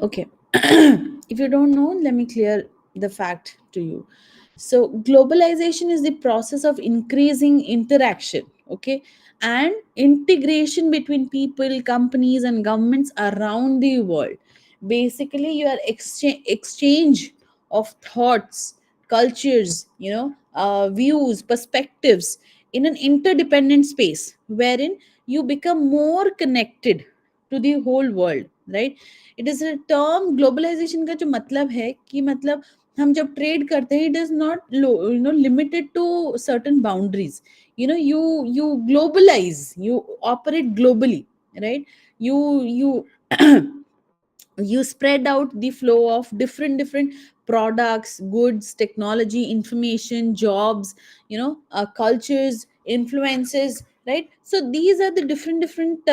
Okay. If you don't know, let me clear the fact to you. So, globalization is the process of increasing interaction, okay, and integration between people, companies, and governments around the world. Basically, you are exchange of thoughts, cultures, views, perspectives in an interdependent space wherein you become more connected to the whole world, right? It is a term globalisation का जो मतलब है कि मतलब हम जब trade करते हैं it is not limited to certain boundaries. You globalize, you operate globally, right? You you spread out the flow of different products, goods, technology, information, jobs, cultures, influences, right? So these are the different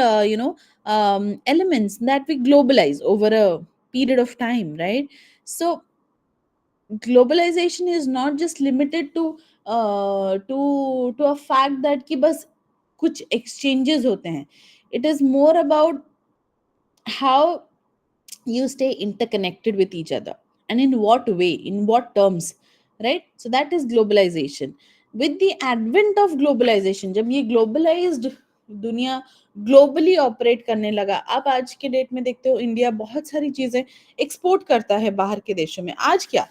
elements that we globalize over a period of time, right? So globalization is not just limited to a fact that कि बस कुछ exchanges होते हैं. It is more about how you stay interconnected with each other, and in what way, in what terms, right? So that is globalization. With the advent of globalization, जब ये globalized दुनिया globally operate करने लगा, अब आज के date में देखते हो इंडिया बहुत सारी चीजें एक्सपोर्ट करता है बाहर के देशों में. आज क्या,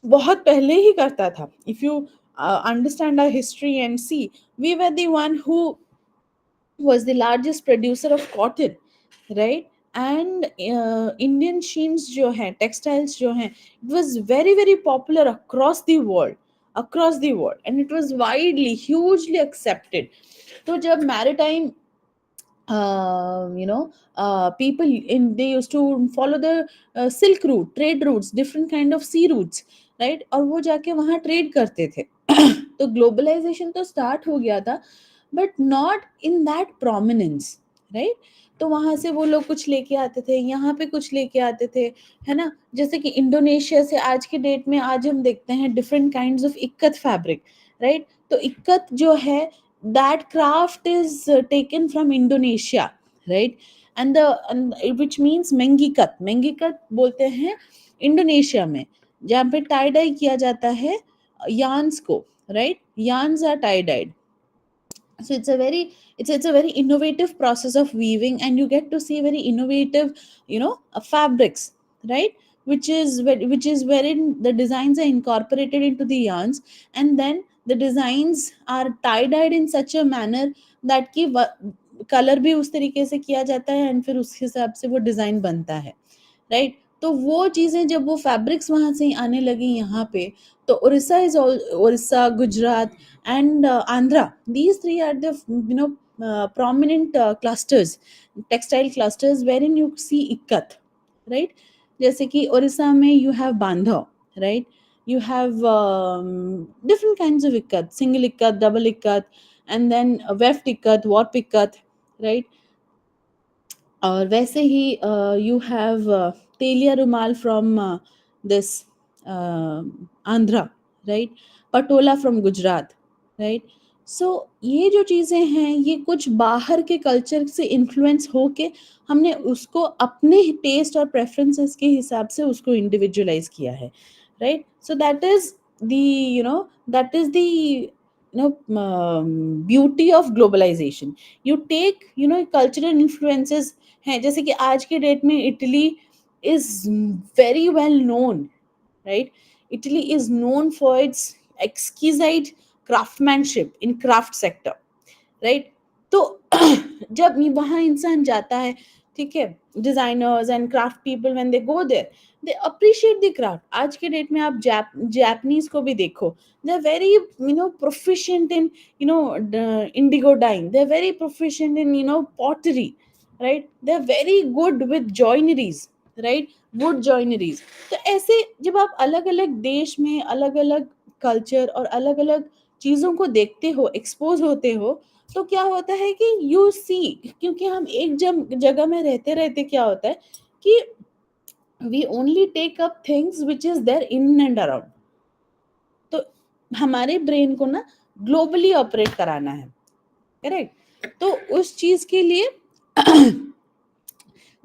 बहुत पहले ही करता था. If you understand our history and see, we were the one who was the largest producer of cotton, right? And Indian sheens जो हैं, textiles जो हैं, it was very popular across the world, and it was widely, hugely accepted. तो जब maritime people in, they used to follow the silk route, trade routes, different kind of sea routes, right? और वो जाके वहाँ trade करते थे. तो globalisation तो स्टार्ट हो गया था, but not in that prominence, right? तो वहां से वो लोग कुछ लेके आते थे, यहाँ पे कुछ लेके आते थे, है ना? जैसे कि इंडोनेशिया से आज के डेट में आज हम देखते हैं different kinds of ikat fabric, right? तो इक्कत जो है, that craft is taken from Indonesia, right? And which means mengikat बोलते हैं इंडोनेशिया में, जहाँ पे टाई डाई किया जाता है yarns को, right? Yarns are tie dyed. So it's a very innovative process of weaving, and you get to see very innovative, fabrics, right? Which is wherein the designs are incorporated into the yarns, and then the designs are tie dyed in such a manner that कि colour भी उस तरीके से किया जाता है, and फिर उस हिसाब से वो डिजाइन बनता है, राइट? तो वो चीजें जब वो फैब्रिक्स वहां से आने लगी यहाँ पे, तो Orissa, Gujarat, and Andhra. These three are the prominent clusters, textile clusters wherein you see ikkat, right? जैसे कि उड़ीसा में you have bandha, right? You have different kinds of ikkat, single ikkat, double ikkat, and then weft ikkat, warp ikkat, right? और वैसे ही you have Telia Rumal from this Andhra, right? Patola from Gujarat, right? So ये जो चीज़ें हैं, ये कुछ बाहर के कल्चर से इन्फ्लुएंस होके हमने उसको अपने टेस्ट और प्रेफरेंसेस के हिसाब से उसको इंडिविजुअलाइज किया है, right? So that is the that is the beauty of globalization. You take cultural influences हैं, जैसे कि आज के डेट में Italy is very well known, right? Italy is known for its exquisite craftsmanship in craft sector, right? तो जब वहां इंसान जाता है, ठीक है, designers and craft people, when they go there, they appreciate the craft. आज के डेट में आप जापानीज को भी देखो, they are very proficient in indigo dyeing, they are very proficient in pottery, right? they are very good with joineries, right? wood joineries. तो ऐसे जब आप अलग अलग देश में अलग अलग कल्चर और अलग अलग चीजों को देखते हो, एक्सपोज होते हो, तो क्या होता है कि यू सी, क्योंकि हम एक जगह में रहते रहते क्या होता है कि we only take up things which is there in and around. तो हमारे ब्रेन को ना ग्लोबली ऑपरेट कराना है, करेक्ट? तो उस चीज के लिए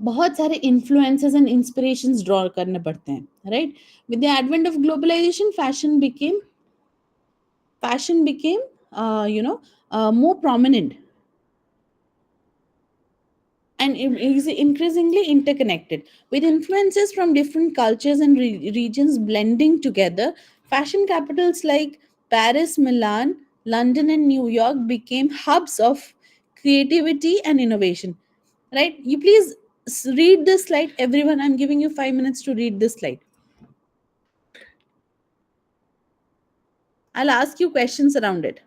बहुत सारे इन्फ्लुएंसेस एंड इंस्पिरेशंस ड्रॉ करने पड़ते हैं, right? With the advent of globalisation, fashion became more prominent, and it is increasingly interconnected with influences from different cultures and regions blending together. Fashion capitals like Paris, Milan, London, and New York became hubs of creativity and innovation. Right? You please read this slide, everyone. I'm giving you 5 minutes to read this slide. I'll ask you questions around it.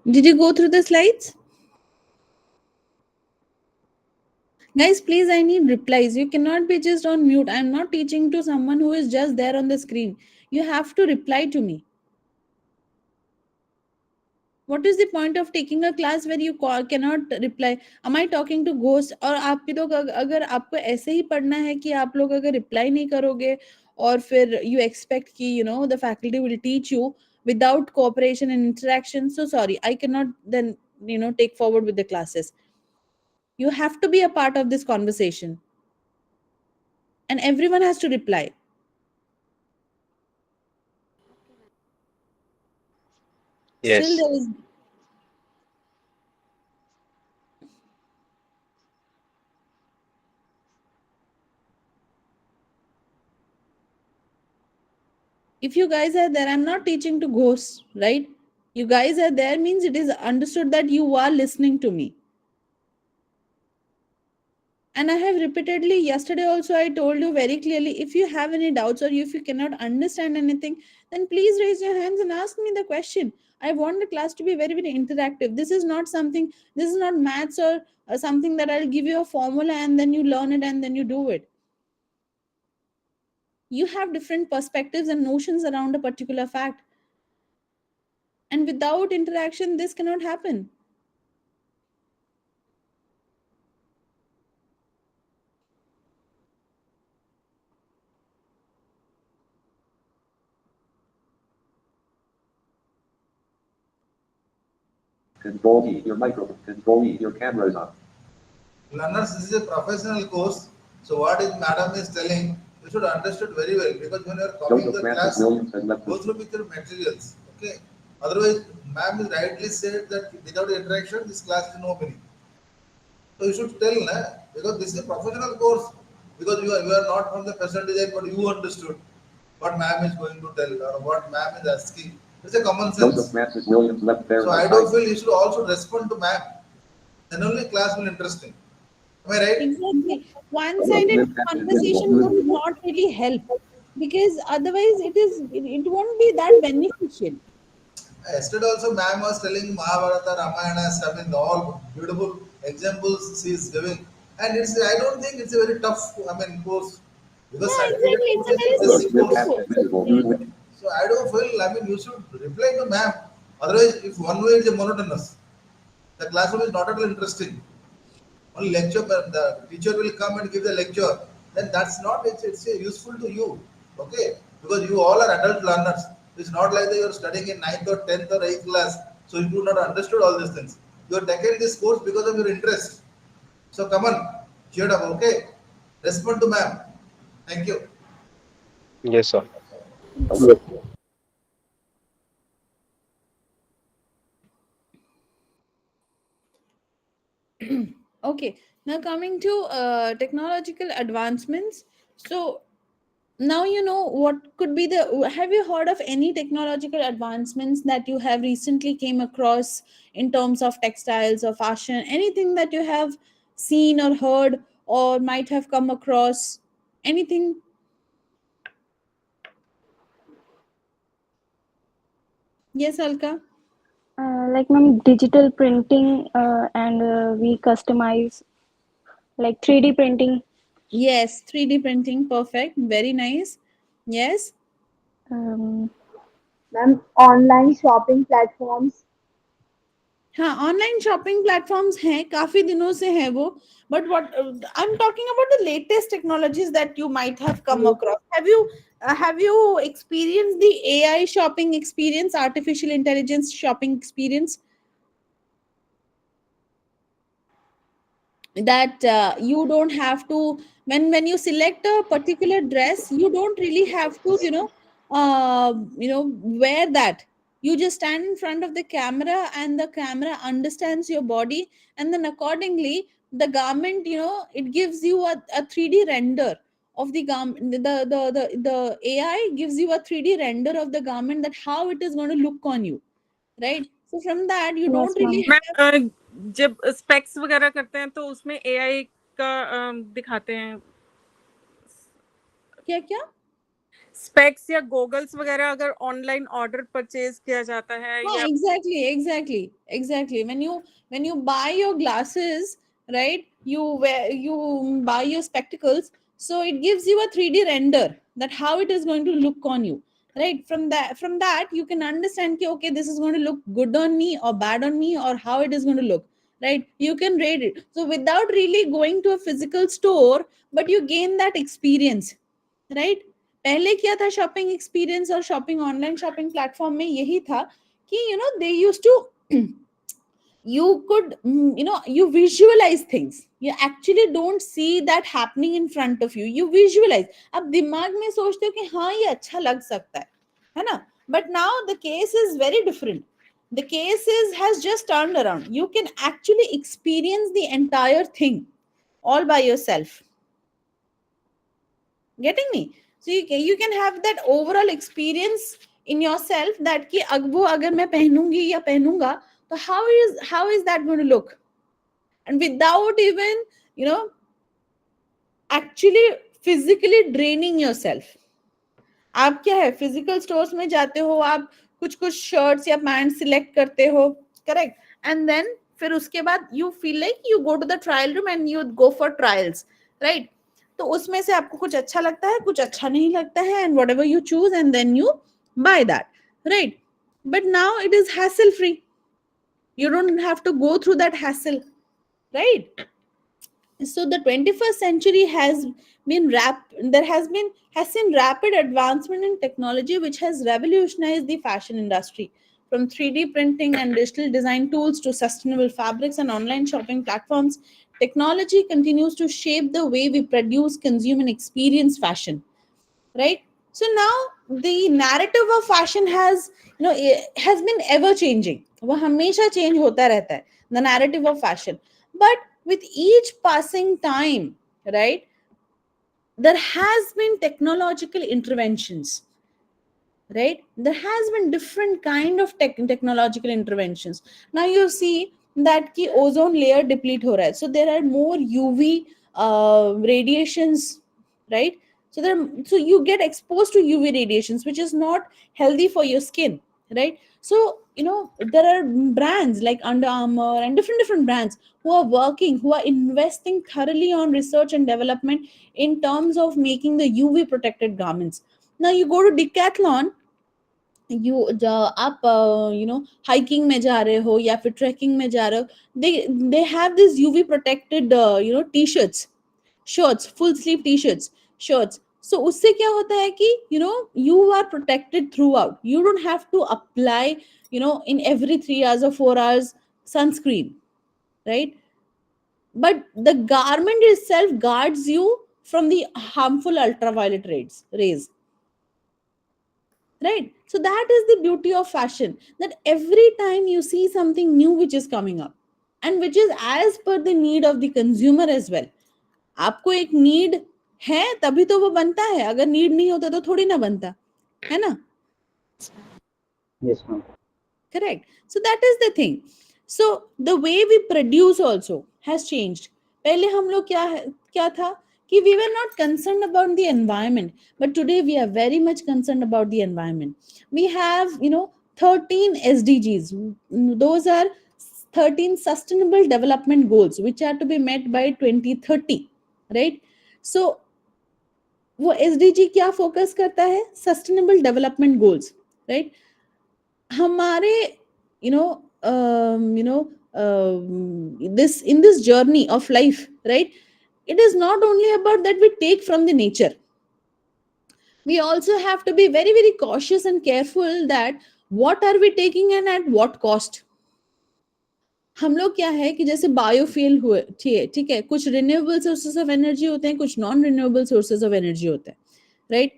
Did you go through the slides? Guys, please, I need replies. You cannot be just on mute. I'm not teaching to someone who is just there on the screen. You have to reply to me. What is the point of taking a class where you cannot reply? Am I talking to ghost? और आप लोग अगर आपको ऐसे ही पढ़ना है कि आप लोग अगर रिप्लाई नहीं करोगे, और फिर you expect कि the faculty will teach you without cooperation and interaction, so sorry, I cannot then take forward with the classes. You have to be a part of this conversation, and everyone has to reply. Still Yes. there is, if you guys are there, I'm not teaching to ghosts, right? You guys are there means it is understood that you are listening to me. And I have repeatedly, yesterday also, I told you very clearly, if you have any doubts or if you cannot understand anything, then please raise your hands and ask me the question. I want the class to be very, very interactive. This is not something, this is not maths or something that I'll give you a formula and then you learn it and then you do it. You have different perspectives and notions around a particular fact. And without interaction, this cannot happen. Control E, your microphone. Control E, your camera is on. Learners, this is a professional course. So what is madam is telling, you should understood very well because when you are coming to the class, go through with your materials. Okay. Otherwise, ma'am is rightly said that without interaction, this class is no meaning. So you should tell, na, because this is a professional course. Because you are not from the fashion design, but you understood what ma'am is going to tell or what ma'am is asking. It's a common sense. So I do feel you should also respond to ma'am. Then only class will interesting. Am I right? Exactly. One-sided conversation would not really help because otherwise it won't be that beneficial. Yesterday also ma'am was telling Mahabharata, Ramayana, I mean all beautiful examples she is giving. And it's I don't think it's a very tough course. Because Yeah, certificate exactly. It's course a is very a basic simple course. course. Yes. So I don't feel you should reply to ma'am. Otherwise if one way is monotonous, the classroom is not at all interesting. Only lecture, but the teacher will come and give the lecture, then that's not it's useful to you, okay? Because you all are adult learners. It's not like that you're studying in ninth or 10th or 8th class, so you do not understood all these things. You are taking this course because of your interest. So come on, cheer up, okay? Respond to ma'am. Thank you. Yes, sir. Okay. Now coming to technological advancements. So now you know what could be the, have you heard of any technological advancements that you have recently came across in terms of textiles or fashion, anything that you have seen or heard or might have come across, anything? Yes, Alka. Like ma'am, digital printing and we customize like 3D printing. Yes, 3D printing, perfect, very nice. Yes. Um, Ma'am, online shopping platforms. हाँ, online shopping platforms हैं, काफी दिनों से है वो, but what I am talking about the latest technologies that you might have come across. Have you experienced the AI shopping experience, artificial intelligence shopping experience, that you don't have to, when you select a particular dress, you don't really have to, wear that. You just stand in front of the camera and the camera understands your body, and then accordingly the garment, it gives you a 3D render of the garment. The AI gives you a 3D render of the garment, that how it is going to look on you, right? So from that you yes, don't really ma'am. मैं have. जब specs वगैरह करते हैं तो उसमें AI का दिखाते हैं. क्या क्या? स्पेक्स या गॉगल्स वगैरह अगर ऑनलाइन ऑर्डर परचेज किया जाता है Yeah, या exactly. When you buy your glasses, right? You buy your spectacles, so it gives you a 3D render that how it is going to look on you, right? From that you can understand कि, okay, this is going to look good on me or bad on me, or how it is going to look, right? You can rate it. So without really going to a physical store, but you gain that experience, right. पहले क्या था, shopping experience और shopping online shopping platform में यही था कि they use to, you could, you visualize things. You actually don't see that happening in front of you. You visualize. अब दिमाग में सोचते हो कि हाँ ये अच्छा लग सकता है ना. But now the case is very different. The case has just turned around. You can actually experience the entire thing all by yourself. Getting me? So you can have that overall experience in yourself that कि अब वो अगर मैं पहनूंगी या पहनूंगा तो how is that going to look, and without even actually physically draining yourself. आप क्या है फिजिकल स्टोर्स में जाते हो, आप कुछ कुछ शर्ट्स या पैंट सिलेक्ट करते हो, करेक्ट, एंड देन फिर उसके बाद you feel like you go to the trial room and you go for trials, right? तो उसमें से आपको कुछ अच्छा लगता है, कुछ अच्छा नहीं लगता है, and whatever you choose and then you buy that, right? But now it is hassle free. You don't have to go through that hassle, right? So the 21st century has seen rapid advancement in technology which has revolutionized the fashion industry. From 3D printing and digital design tools to sustainable fabrics and online shopping platforms, technology continues to shape the way we produce, consume, and experience fashion, right? So now the narrative of fashion has been ever changing. वो हमेशा change होता रहता है, the narrative of fashion. But with each passing time, right, there has been technological interventions, right? There has been different kind of technological interventions. Now you see that ki ozone layer deplete ho raha hai, so there are more UV radiations, right? So you get exposed to UV radiations, which is not healthy for your skin, right? So there are brands like Under Armour and different brands who are investing thoroughly on research and development in terms of making the UV protected garments. Now you go to Decathlon, आप hiking में जा रहे हो या फिर trekking में जा रहे हो, they have this UV protected t-shirts, shirts, full sleeve t-shirts, shirts. So उससे क्या होता है कि you are protected throughout. You don't have to apply in every 3 hours or 4 hours sunscreen, right? But the garment itself guards you from the harmful ultraviolet rays. Right? So that is the beauty of fashion, that every time you see something new which is coming up and which is as per the need of the consumer as well. आपको एक need है तभी तो वो बनता है, अगर need नहीं होता तो थोड़ी ना बनता है ना. Yes, ma'am. Correct. So that is the thing. So the way we produce also has changed. पहले हम लोग क्या था कि we were not concerned about the environment, but today we are very much concerned about the environment. We have 13 SDGs. Those are 13 sustainable development goals which are to be met by 2030, right? So वो SDG क्या focus करता है? Sustainable development goals, right? हमारे this journey of life, right, it is not only about that we take from the nature. We also have to be very very cautious and careful that what are we taking and at what cost. हम लोग क्या है कि जैसे biofuel हुए, ठीक है, कुछ रिन्यूएबल सोर्सेज ऑफ एनर्जी होते हैं, कुछ non renewable sources of energy होते हैं, राइट?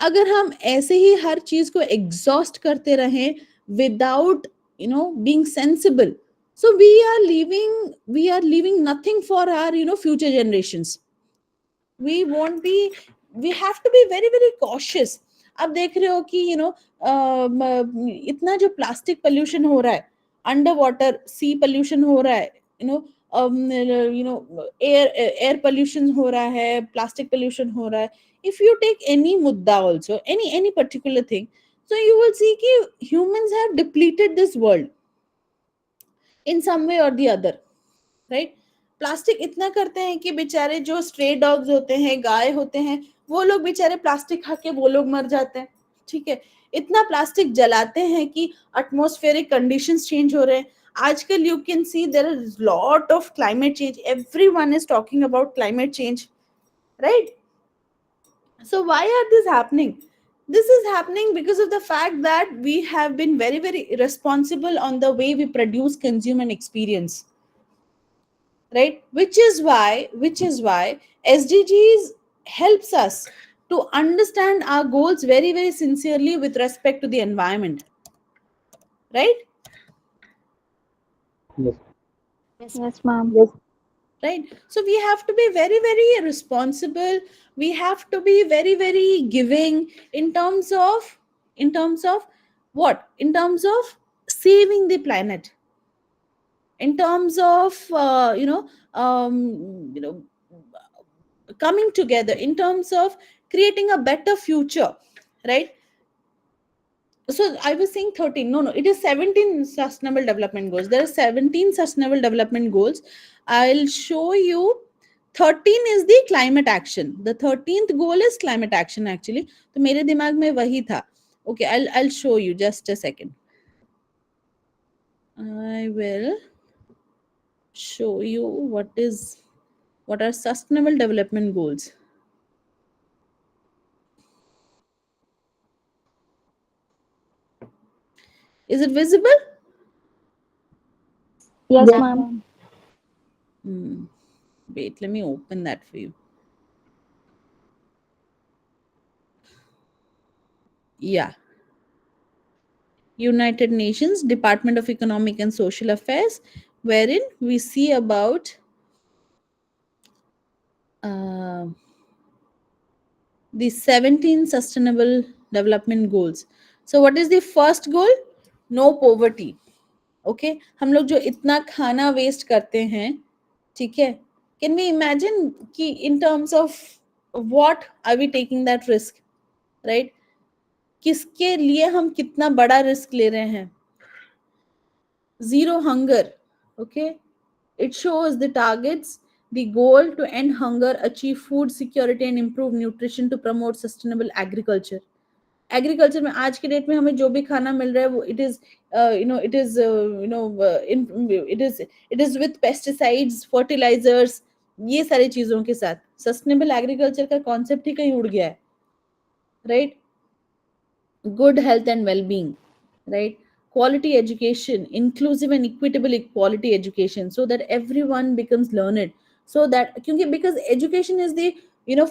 अगर हम ऐसे ही हर चीज को एग्जॉस्ट करते रहें without being sensible, so we are leaving nothing for our future generations. We have to be very very cautious. अब देख रहे हो कि इतना जो प्लास्टिक पोल्यूशन हो रहा है, अंडर वाटर सी पोल्यूशन हो रहा है, एयर पोल्यूशन हो रहा है, प्लास्टिक पोल्यूशन हो रहा है. If you take any mudda also, any particular thing, so you will see कि humans have depleted this world in some way or the other, right? Plastic इतना करते हैं कि बेचारे जो स्ट्रे डॉग्स होते हैं, गाय होते हैं, वो लोग बेचारे प्लास्टिक खा के वो लोग मर जाते हैं, ठीक है? इतना प्लास्टिक जलाते हैं कि एटमॉस्फेरिक कंडीशंस चेंज हो रहे हैं. आजकल you can see there is lot of climate change. Everyone is talking about climate change, right? So why are this happening? This is happening because of the fact that we have been very very irresponsible on the way we produce, consume and experience, right? Which is why SDGs helps us to understand our goals very very sincerely with respect to the environment, right? Yes. Yes, ma'am. Yes. right? So we have to be very, very responsible. We have to be very, very giving in terms of, what? In terms of saving the planet, in terms of you know coming together, in terms of creating a better future, right? So I was saying 13, no, it is 17 sustainable development goals. There are 17 sustainable development goals. I'll show you. 13 is the climate action. The 13th goal is climate action actually. तो मेरे दिमाग में वही था. Okay, I'll show you, just a second. I will show you what are sustainable development goals. Is it visible? Yes, Yes, ma'am. ma'am. Wait, let me open that for you. Yeah. United Nations Department of Economic and Social Affairs, wherein we see about the 17 sustainable development goals. So what is the first goal? No poverty. Okay, हम लोग जो इतना खाना waste करते हैं, ठीक है, can we imagine कि in terms of what are we taking that risk, right? किसके लिए हम कितना बड़ा रिस्क ले रहे हैं? Zero hunger. Okay, it shows the targets, the goal to end hunger, achieve food security and improve nutrition, to promote sustainable agriculture. Agriculture में आज के डेट में हमें जो भी खाना मिल रहा है वो it is it is it is with pesticides, fertilisers, ये सारी चीजों के साथ सस्टेनेबल एग्रीकल्चर का कॉन्सेप्ट ही कहीं उड़ गया है, right? Good health and well-being, right? Quality education, inclusive and equitable quality education, so that everyone becomes learned. So that because education is the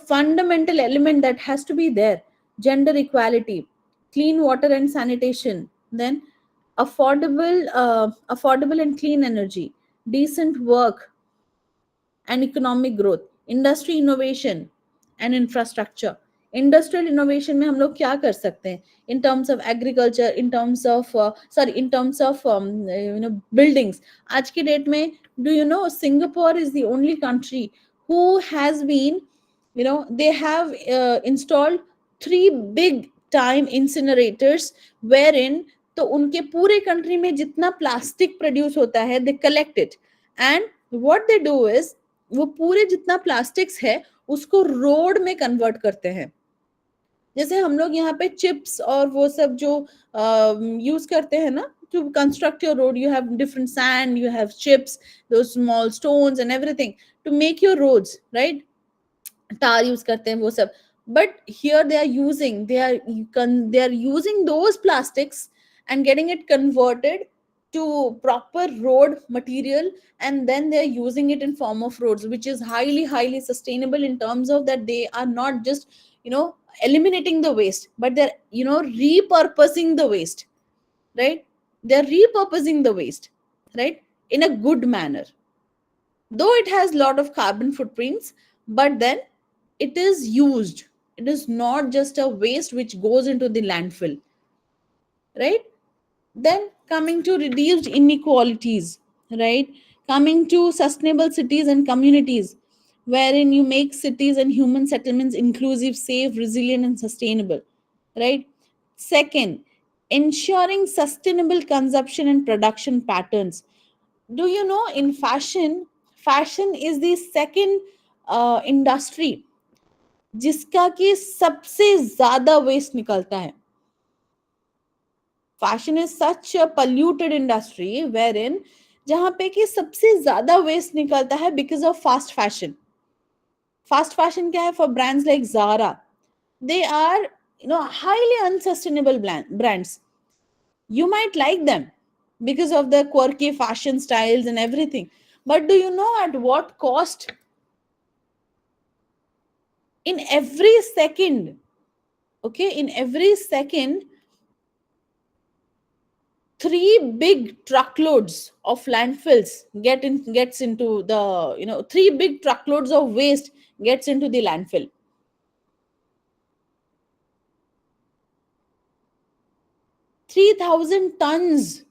fundamental element that has to be there. Gender equality, clean water and sanitation, then affordable and clean energy, decent work and economic growth, industry innovation and infrastructure. Industrial innovation में हम लोग क्या कर सकते हैं in terms of agriculture, in terms of in terms of buildings? आज की date में do you know Singapore is the only country who has been they have installed 3 big time incinerators, wherein तो उनके पूरे कंट्री में जितना plastic produce होता है they collect it, and what they do is वो पूरे जितना प्लास्टिक्स है उसको रोड में कन्वर्ट करते हैं. जैसे हम लोग यहाँ पे चिप्स और वो सब जो यूज करते हैं ना to construct your road, you have different sand, you have chips, those small stones and everything to make your roads, right? tar use karte hain wo sab, but here they are using those plastics and getting it converted to proper road material, and then they are using it in form of roads, which is highly sustainable in terms of that they are not just eliminating the waste, but they're repurposing the waste, right? They're repurposing the waste, right, in a good manner, though it has a lot of carbon footprints, but then it is used. It is not just a waste which goes into the landfill, right? Then coming to reduced inequalities, right? Coming to sustainable cities and communities, wherein you make cities and human settlements inclusive, safe, resilient, and sustainable, right? Second, ensuring sustainable consumption and production patterns. Do you know in fashion is the second industry जिसका कि सबसे ज्यादा waste निकलता है. Fashion is such a polluted industry where जहां पे कि सबसे ज्यादा वेस्ट निकलता है because of fast fashion. Fast fashion क्या है? For brands like Zara, they are highly unsustainable brands. You might like them because of the quirky fashion styles and everything, but do you know at what cost? In every second, okay, in every second 3 big truckloads of landfills gets into the, 3 big truckloads of waste gets into the landfill. 3,000 tons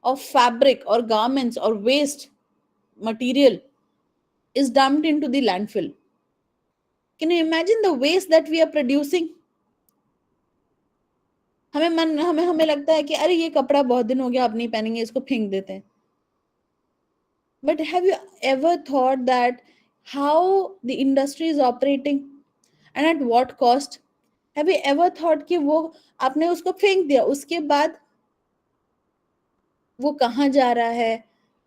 of fabric or garments or waste material is dumped into the landfill. Can you imagine the waste that we are producing? हमें लगता है कि अरे ये कपड़ा बहुत दिन हो गया अब नहीं पहनेंगे, इसको फेंक देते हैं. But have you ever thought that how the industry is operating and at what cost? Have you ever thought कि वो आपने उसको फेंक दिया, उसके बाद वो कहाँ जा रहा है,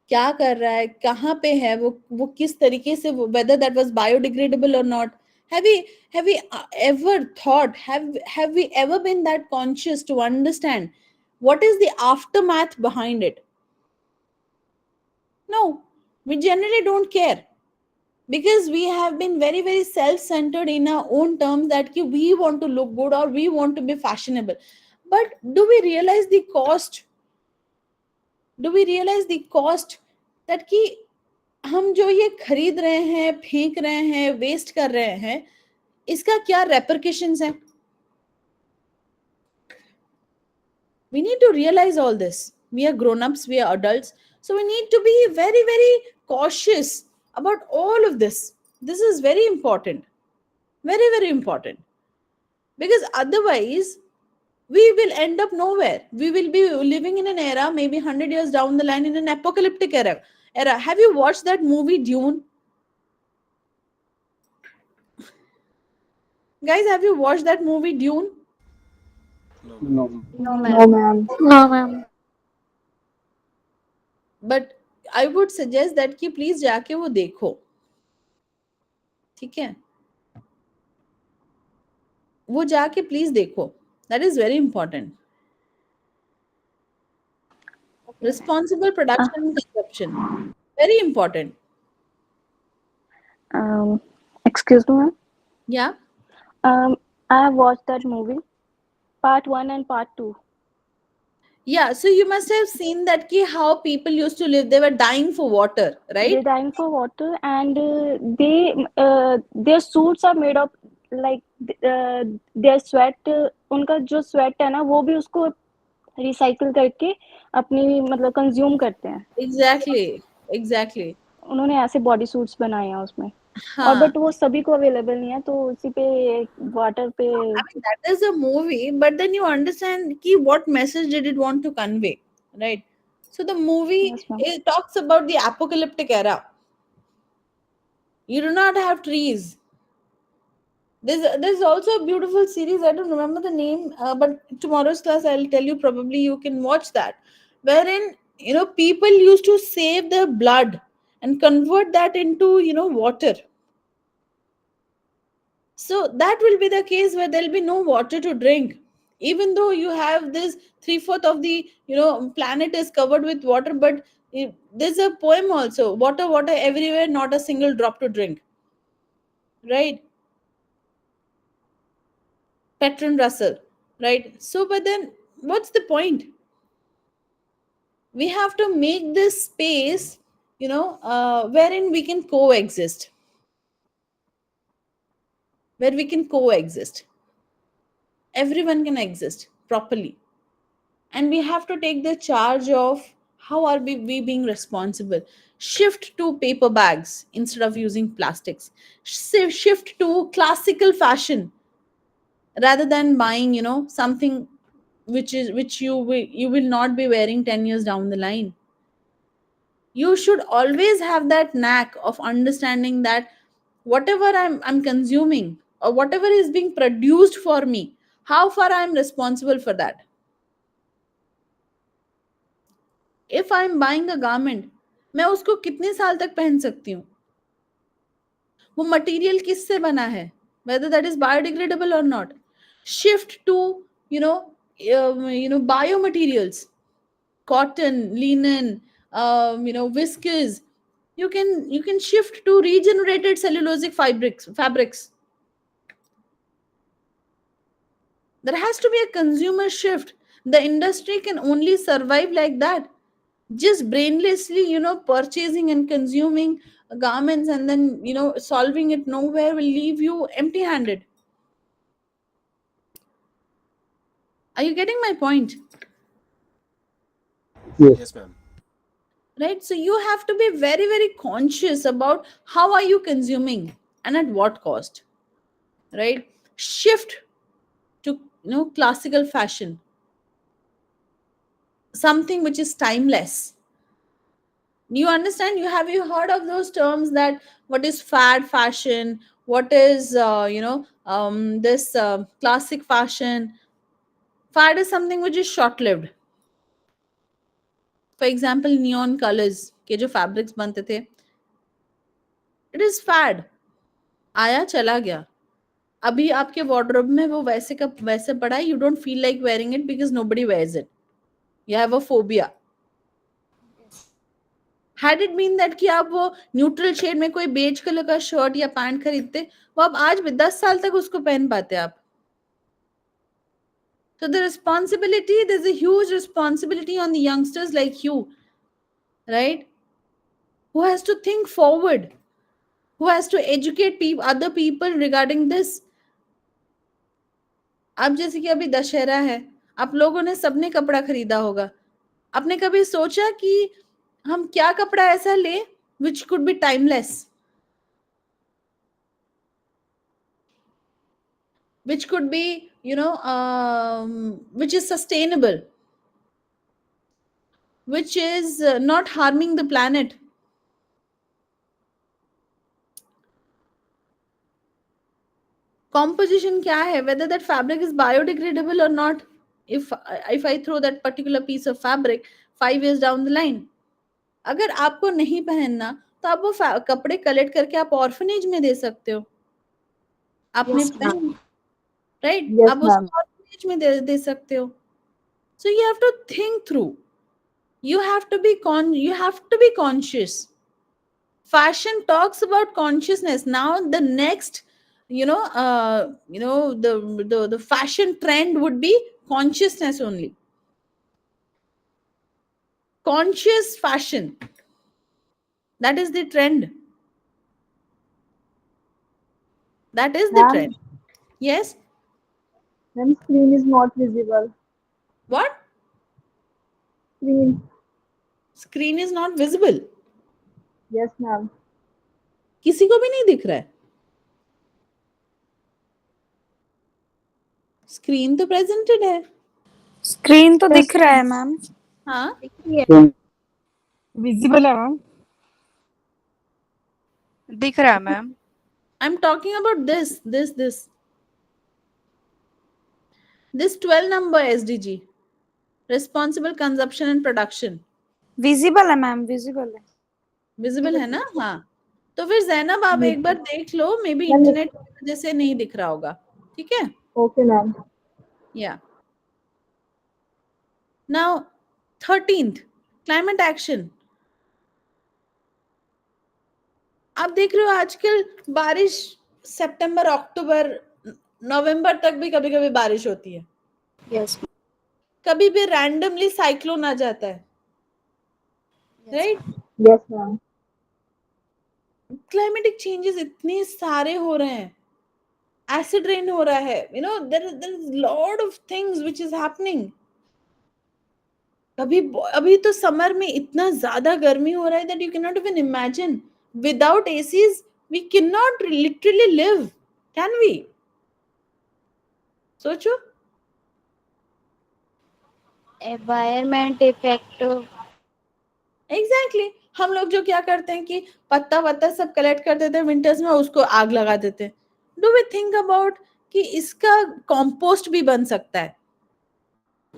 क्या कर रहा है, कहाँ पे है, वो किस तरीके से, वो whether that was biodegradable or not? Have we ever thought, have we ever been that conscious to understand what is the aftermath behind it? No, we generally don't care, because we have been very very self-centered in our own terms that ki we want to look good or we want to be fashionable. But do we realize the cost? Do we realize the cost that कि हम जो ये खरीद रहे हैं, फेंक रहे हैं, वेस्ट कर रहे हैं, इसका क्या repercussions है? We need to realize all this. We are grown-ups, we are adults, so we need to be very very cautious about all of this. This is very important, very very important, because otherwise we will end up nowhere. We will be living in an era, maybe 100 years down the line, in an apocalyptic era. Have you watched that movie Dune? Guys, have you watched that movie Dune? No. No, No, ma'am. ma'am. No, ma'am. But I would suggest that कि please जाके वो देखो, ठीक है? वो जाके please देखो. That is very important. Responsible production and consumption, very important. Excuse me, ma'am. Yeah. I have watched that movie, part 1 and part 2. Yeah, so you must have seen that ki how people used to live. They were dying for water, right? They're dying for water, and their suits are made up like their sweat. उनका जो sweat है ना, वो भी उसको recycle करके अपनी मतलब कंज्यूम करते हैं. Exactly. उन्होंने ऐसे बॉडी सूट्स बनाए हैं उसमें. और हाँ. बट वो सभी को अवेलेबल नहीं है, तो उसी पे वाटर पे. I mean, that is a movie, but then you understand ki what message did it want to convey, right? So the movie, Yes, ma'am. it talks about the apocalyptic era. You do not have trees. There's also a beautiful series. I don't remember the name, but tomorrow's class I'll tell you. Probably you can watch that, wherein people used to save their blood and convert that into water. So that will be the case where there'll be no water to drink, even though you have this 3/4 of the planet is covered with water. But there's a poem also: water, water everywhere, not a single drop to drink. Right? Bertrand Russell, right? So, but then what's the point? We have to make this space, wherein we can coexist. Where we can coexist. Everyone can exist properly. And we have to take the charge of how are we being responsible. Shift to paper bags instead of using plastics. Shift to classical fashion rather than buying something which you will not be wearing 10 years down the line. You should always have that knack of understanding that whatever I'm consuming or whatever is being produced for me, how far I'm responsible for that. If I'm buying a garment, मैं उसको कितने साल तक पहन सकती हूँ, वो material किससे बना है, whether that is biodegradable or not. Shift to biomaterials, cotton, linen, viscose. You can shift to regenerated cellulosic fabrics. There has to be a consumer shift. The industry can only survive like that. Just brainlessly, purchasing and consuming garments and then, solving it nowhere will leave you empty handed. Are you getting my point? Yes. Yes, ma'am. Right? So you have to be very, very conscious about how are you consuming and at what cost. Right? Shift to, classical fashion, something which is timeless. You understand? You heard of those terms, that what is fad fashion, what is this classic fashion. Fad is something which is short lived. For example, neon colors के जो fabrics बनते थे, it is fad, आया चला गया. अभी आपके wardrobe में वो वैसे का वैसे पड़ा है. You don't feel like wearing it because nobody wears it. You have a phobia. Had it been that कि आप वो न्यूट्रल शेड में कोई बेज कलर का शर्ट या पैंट खरीदते, वो आप आज भी 10 साल तक उसको पहन पाते आप. So there's a huge responsibility on the youngsters like you, right? Who has to think forward, who has to educate other people regarding this. अब जैसे कि अभी दशहरा है, आप लोगों ने सबने कपड़ा खरीदा होगा. आपने कभी सोचा कि हम क्या कपड़ा ऐसा ले which could be timeless, which could be, which is sustainable, which is not harming the planet. Composition क्या है, whether that fabric is biodegradable or not. If I throw that particular piece of fabric 5 years down the line, अगर आपको नहीं पहनना तो आप वो कपड़े कलेक्ट करके आप ऑर्फनेज में दे सकते हो. आपने Yes, ma'am. राइट, Yes, आप ma'am. उसको ऑर्फनेज में दे सकते हो. So you have to think through. You have to be conscious. Fashion talks about consciousness. Now the next, the fashion trend would be consciousness only. Conscious fashion, that is the trend. That is the Ma'am, trend. Yes. ma'am, screen is not visible. What? Screen. Screen is not visible. Yes, ma'am. किसी को भी नहीं दिख रहा है. Screen तो presented है. Screen तो दिख रहा है मैम. हाँ, विजिबल है मैम. दिख रहा है ma'am. I'm talking about this 12 number SDG, responsible consumption and production. Visible है मैम. विजिबल है. विजिबल है ना? हाँ. तो फिर जैनब आप एक बार देख लो, मे बी मैम, इंटरनेट की वजह से नहीं दिख रहा होगा. ठीक है. Okay, ma'am. या नाउ 13th क्लाइमेट एक्शन. आप देख रहे हो आजकल बारिश सितंबर अक्टूबर नवंबर तक भी कभी कभी बारिश होती है. यस. कभी भी रैंडमली साइक्लोन आ जाता है. Right. Yes, ma'am. Climatic changes इतने सारे हो रहे हैं. एसिड रेन हो रहा है. There is lot of things which is happening. अभी तो समर में इतना ज्यादा गर्मी हो रहा है that you can not even imagine. Without ACs we can not literally live. Can we? सोचो. Environment effect. एग्जैक्टली हम लोग जो क्या करते हैं कि पत्ता वत्ता सब कलेक्ट कर देते हैं विंटर्स में, उसको आग लगा देते हैं. डू वी थिंक अबाउट कि इसका कंपोस्ट भी बन सकता है.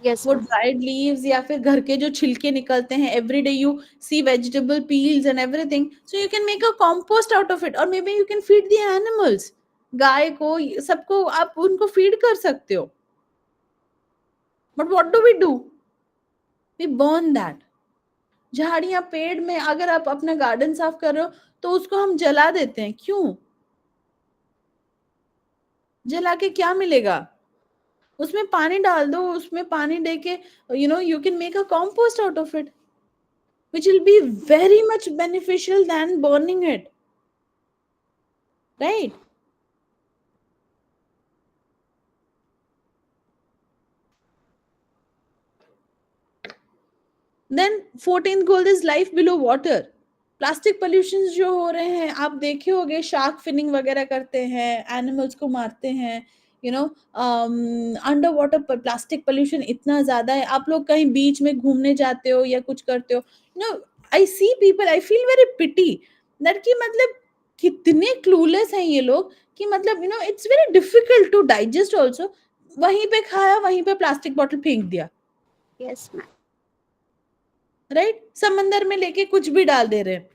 यस. वो ड्राइड लीव्स या फिर घर के जो छिलके निकलते हैं, every day you see vegetable peels and everything, so you can make a compost out of it. और maybe you can feed the animals. गाय को, सबको आप उनको फीड कर सकते हो. But what do we burn that. झाड़ियां, पेड़ में अगर आप अपना गार्डन साफ कर रहे हो तो उसको हम जला देते हैं. क्यों? जला के क्या मिलेगा? उसमें पानी डाल दो, उसमें पानी दे के you can make a compost out of it, which will be very much beneficial than burning it, right? Then 14th goal is life below water. Plastic pollution जो हो रहे हैं, आप देखे होंगे, शार्क फिनिंग वगैरह करते हैं, एनिमल्स को मारते हैं, अंडर वाटर प्लास्टिक पोल्यूशन इतना ज्यादा है। आप लोग कहीं बीच में घूमने जाते हो या कुछ करते हो, I see people, I feel very pity that कि मतलब कितने क्लूलेस हैं ये लोग कि मतलब it's very difficult to digest also. वहीं पे खाया, वहीं पे प्लास्टिक बॉटल फेंक दिया, यस मैम। राइट? समंदर में लेके कुछ भी डाल दे रहे हैं।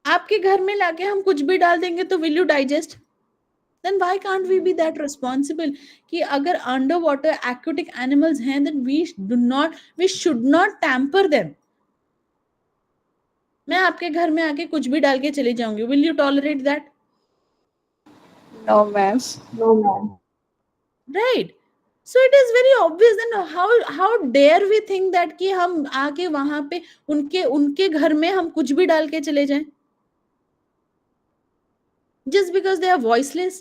आपके घर में लाके हम कुछ भी डाल देंगे तो will you digest? Then why can't we be that responsible कि अगर अंडर वाटर एक्वेटिक एनिमल्स हैं, then we should not tamper them. मैं आपके घर में आके कुछ भी डाल के चली जाऊंगी, will you tolerate that? No ma'am. No, ma'am. Right? So it is very obvious, then how dare we think that कि हम आके वहां पे उनके घर में हम कुछ भी डाल के चले जाएं just because they are voiceless,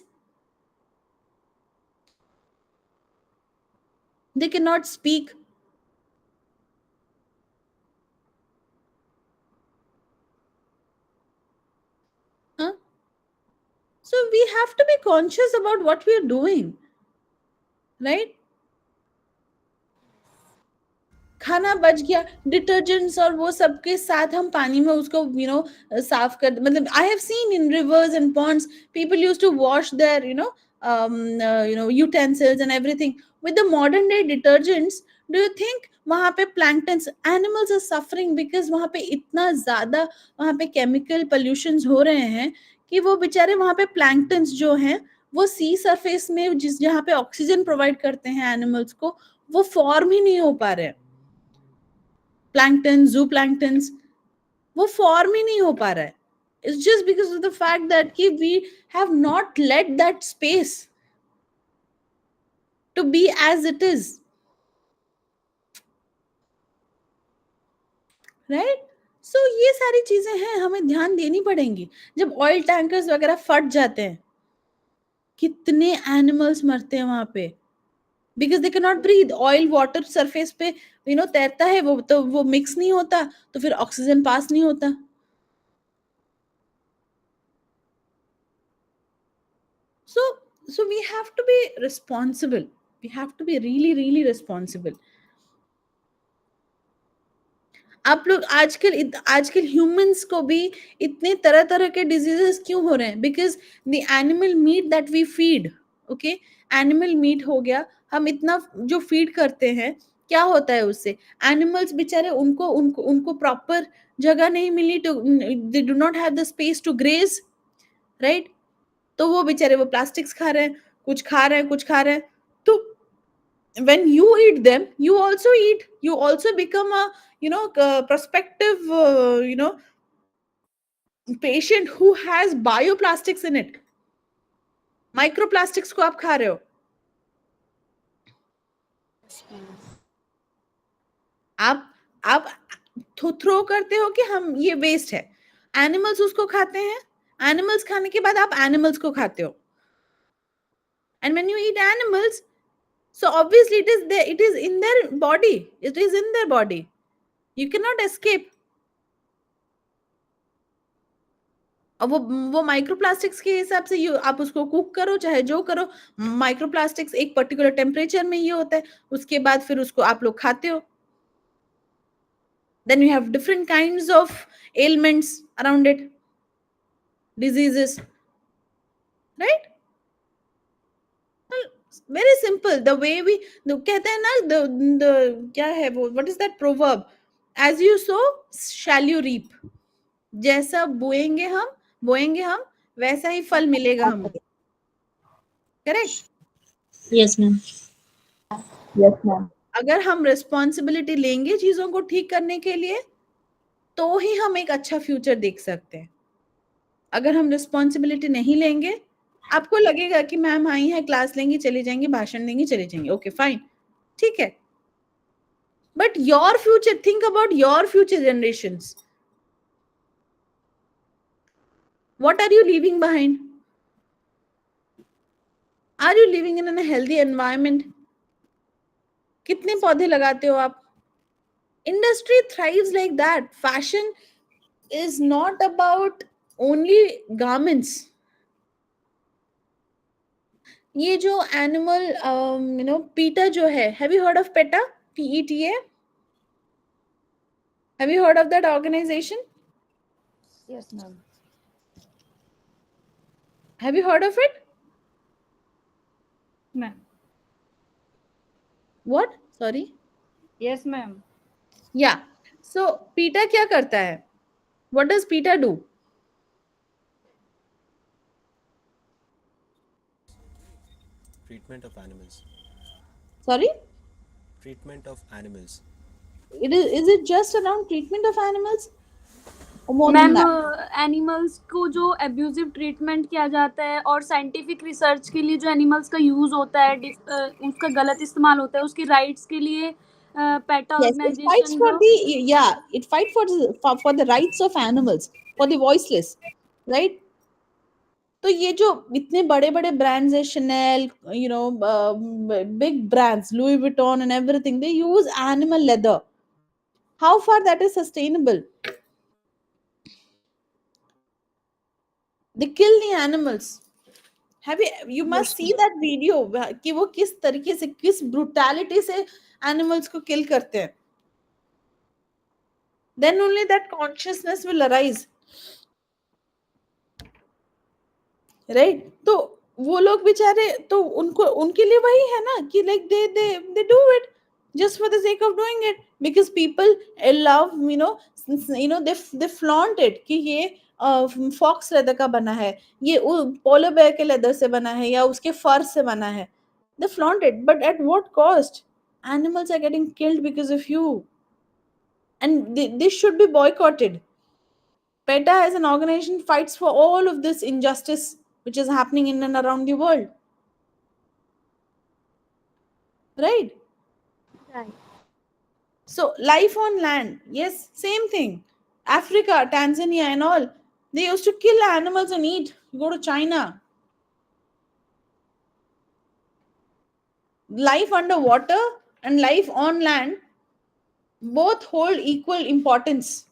they cannot speak. Huh? So we have to be conscious about what we are doing, right? खाना बच गया, डिटर्जेंट्स और वो सब के साथ हम पानी में उसको साफ कर, मतलब I have seen in rivers and ponds people used to wash their utensils and everything with the modern day detergents. Do you think वहां पे planktons, animals are suffering because वहां पे इतना ज्यादा वहां पे केमिकल पोल्यूशन हो रहे हैं कि वो बेचारे वहां पे प्लैंक्टन्स जो हैं वो सी सरफेस में जहाँ पे ऑक्सीजन प्रोवाइड करते हैं एनिमल्स को, वो फॉर्म ही नहीं हो पा रहे हैं। प्लैंक्टन, जू प्लैंक्टन्स, वो फॉर्म ही नहीं हो पा रहा है। It's just because of the fact that कि we have not let that space to be as it is, right? So ये सारी चीजें हैं, हमें ध्यान देनी पड़ेंगी। जब ऑयल टैंकर्स वगैरह फट जाते हैं, कितने एनिमल्स मरते हैं वहां पे because they can not breathe. Oil water surface पे तैरता है, वो तो वो मिक्स नहीं होता, तो फिर ऑक्सीजन पास नहीं होता। So we have to be responsible, we have to be really responsible. आप लोग आजकल ह्यूमंस को भी इतने तरह तरह के डिजीजेस क्यों हो रहे हैं? Because the animal meat that we feed, okay, animal meat हो गया, हम इतना जो फीड करते हैं, क्या होता है उससे? एनिमल्स बेचारे उनको प्रॉपर जगह नहीं मिली, to they do not have the space to graze, right? तो वो बेचारे वो प्लास्टिक्स खा रहे हैं, कुछ खा रहे हैं, तो when you eat them, you also become a prospective patient who has bioplastics in it. Microplastics को आप खा रहे हो। आप थ्रो करते हो कि हम ये वेस्ट है, एनिमल्स उसको खाते हैं, एनिमल्स खाने के बाद आप एनिमल्स को खाते हो, and when you eat animals, so obviously it is in their body, it is in their body, you cannot escape. अब वो माइक्रोप्लास्टिक्स के हिसाब से आप उसको कुक करो, चाहे जो करो, माइक्रोप्लास्टिक्स एक पर्टिकुलर टेम्परेचर में ये होता है, उसके बाद फिर उसको आप लोग खाते हो, then you have different kinds of ailments around it, diseases, right? Very simple, the way we कहते हैं ना, द क्या है वो, what is that proverb, as you sow shall you reap. जैसा बोएंगे हम वैसा ही फल मिलेगा हमें, correct? Yes ma'am. Yes, ma'am. अगर हम रिस्पॉन्सिबिलिटी लेंगे चीजों को ठीक करने के लिए, तो ही हम एक अच्छा फ्यूचर देख सकते हैं। अगर हम रिस्पॉन्सिबिलिटी नहीं लेंगे, आपको लगेगा कि मैम आई हैं, क्लास लेंगी चली जाएंगी, भाषण देंगी चली जाएंगी, ओके फाइन, ठीक है, but your future, think about your future generations. What are you leaving behind? Are you living in a healthy environment? कितने पौधे लगाते हो आप? Industry thrives like that. Fashion is not about only garments. ये जो animal, PETA जो है, have you heard of PETA? PETA? Have you heard of that organization? Yes, ma'am. Have you heard of it? Ma'am. What? Sorry. Yes, ma'am. Yeah. So PETA क्या करता है? What does PETA do? Treatment of animals. Sorry? Treatment of animals. Is it just around treatment of animals? Or more than ma'am that? Animals को जो abusive treatment किया जाता है और scientific research के लिए जो एनिमल्स का यूज होता है, उसका गलत इस्तेमाल होता है, उसकी राइट्स के लिए PETA Yes, it fights organisation for जो the, yeah, it fights for the rights of animals, for the voiceless, right? तो ये जो इतने बड़े बड़े ब्रांड्स है, Chanel, big brands, Louis Vuitton and everything, they use animal leather. How far that is sustainable? They kill the animals. You must see that video कि वो किस तरीके से, किस brutality से animals को kill करते हैं. Then only that consciousness will arise. Right, तो वो लोग बेचारे, तो उनको, उनके लिए वही है ना कि like they do it just for the sake of doing it, because people love, they flaunt it कि ये फॉक्स लेदर का बना है, ये पोलर बेयर के लेदर से बना है, या उसके फर से बना है. They flaunt it, but at what cost? Animals are getting killed because of you, and this should be boycotted. PETA as an organization fights for all of this injustice which is happening in and around the world. Right? Right. So, life on land, yes, same thing. Africa, Tanzania, and all, they used to kill animals and eat. You go to China. Life underwater and life on land both hold equal importance.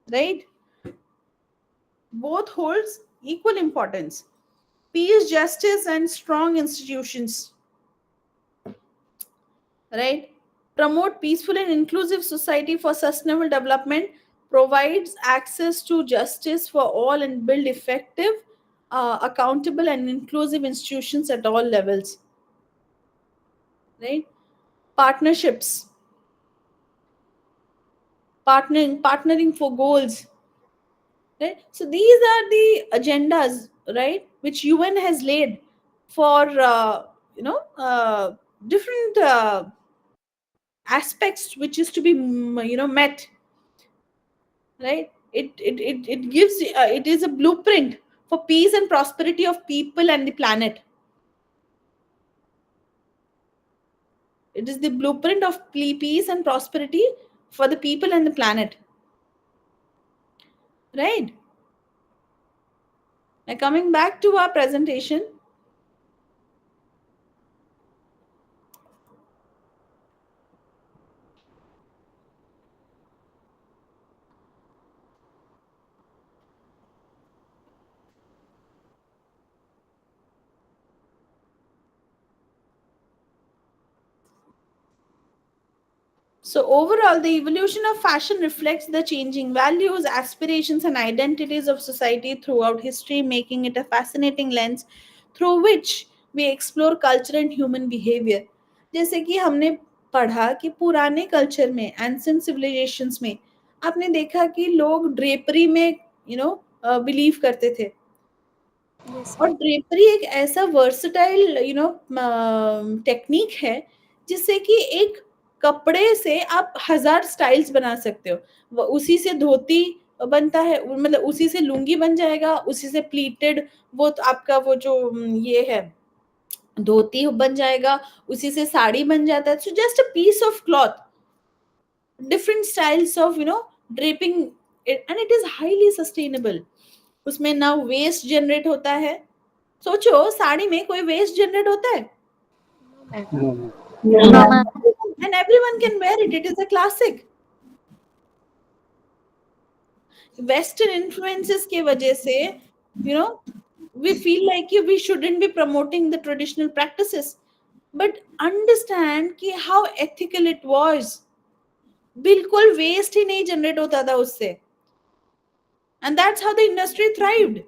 Right? Both holds equal importance. Peace, justice, and strong institutions. Right? Promote peaceful and inclusive society for sustainable development, provides access to justice for all, and build effective, accountable, and inclusive institutions at all levels. Right? Partnerships, partnering for goals. Right? So these are the agendas, right, which UN has laid for different aspects which is to be met. Right? It gives, it is a blueprint for peace and prosperity of people and the planet. It is the blueprint of peace and prosperity for the people and the planet. Right? Now coming back to our presentation. So overall, the evolution of fashion reflects the changing values, aspirations, and identities of society throughout history, making it a fascinating lens through which we explore culture and human behavior. जैसे कि हमने पढ़ा कि पुराने culture में, ancient civilisations में, आपने देखा कि लोग ड्रेपरी में बिलीव करते थे. और ड्रेपरी एक ऐसा वर्सटाइल टेक्निक है जिससे कि एक कपड़े से आप 1000 स्टाइल्स बना सकते हो. उसी से धोती बनता है, मतलब उसी से लुंगी बन जाएगा, उसी से प्लीटेड वो तो आपका वो जो ये है धोती बन जाएगा, उसी से साड़ी बन जाता है. So just a piece of cloth, different styles of draping and it is highly sustainable. उसमें ना वेस्ट जनरेट होता है. सोचो साड़ी में कोई वेस्ट जनरेट होता है? No, ma'am. And everyone can wear it. It is a classic. Western influences के वजह से we feel like we shouldn't be promoting the traditional practices, but understand कि how ethical it was. बिल्कुल waste ही नहीं generate होता था उससे, and that's how the industry thrived.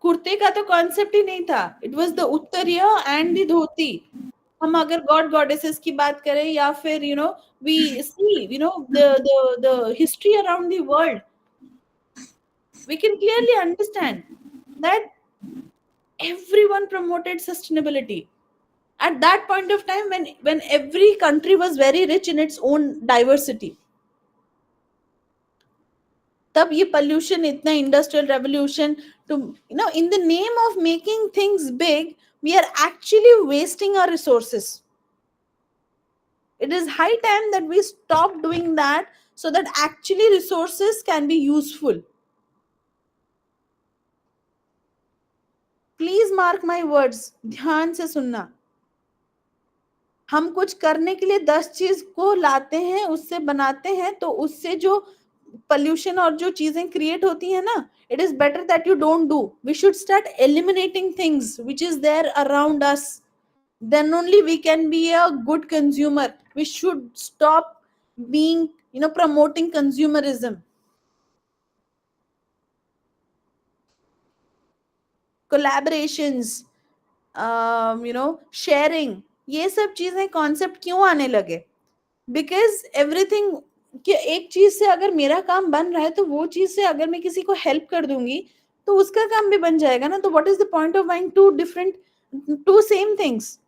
कुर्ते का तो कॉन्सेप्ट ही नहीं था. It was the uttariya and the dhoti. हम अगर गॉड गॉडेसेस की बात करें या फिर we see the history around the world, we can clearly understand that everyone promoted sustainability at that point of time when every country was very rich in its own diversity. तब ये pollution इतना industrial revolution to in the name of making things big, we are actually wasting our resources. It is high time that we stop doing that so that actually resources can be useful. Please mark my words, ध्यान से सुनना. हम कुछ करने के लिए 10 चीज को लाते हैं, उससे बनाते हैं, तो उससे जो पोल्यूशन और जो चीजें क्रिएट होती है ना, it is better that you don't do. We should start eliminating things which is there around us. Then only we can be a good consumer. We should stop being promoting consumerism. Collaborations, sharing, ये सब चीजें concept क्यों आने लगे? Because everything कि एक चीज से अगर मेरा काम बन रहा है तो वो चीज से अगर मैं किसी को हेल्प कर दूंगी तो उसका काम भी बन जाएगा ना. तो what is the point of buying two same things,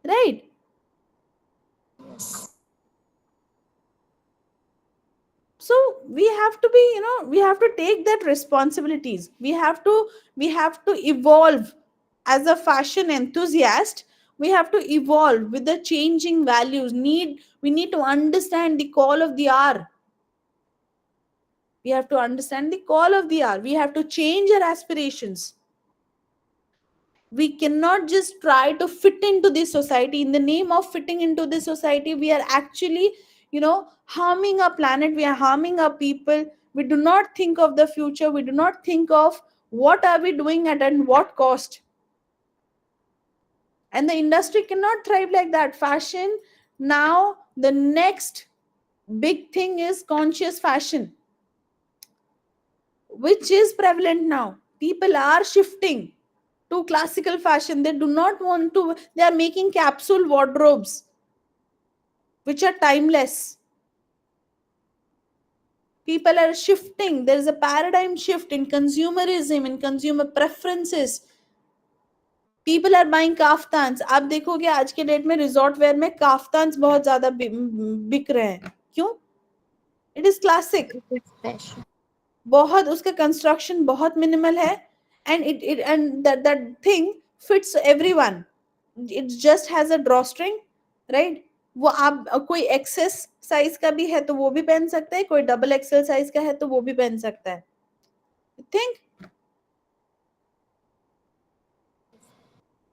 right? So we have to be we have to take that responsibilities. We have to evolve as a fashion enthusiast. We have to evolve with the changing values. We need to understand the call of the hour. We have to understand the call of the hour. We have to change our aspirations. We cannot just try to fit into this society. In the name of fitting into this society, we are actually harming our planet. We are harming our people. We do not think of the future. We do not think of what are we doing and what cost. And the industry cannot thrive like that. Fashion, now the next big thing is conscious fashion, which is prevalent now. People are shifting to classical fashion. They do not want to, they are making capsule wardrobes which are timeless. People are shifting. There is a paradigm shift in consumerism, in consumer preferences. People are buying kaftans. आप देखोगे आज के date में resort where में काफ्तान्स बहुत ज्यादा बिक रहे हैं. क्यों? It is classic. बहुत उसका कंस्ट्रक्शन बहुत मिनिमल है, and that thing fits everyone. It just has a drawstring, right? वो आप कोई एक्सेस साइज का भी है तो वो भी पहन सकता है, कोई डबल एक्सेल साइज का है तो वो भी पहन सकता है. थिंक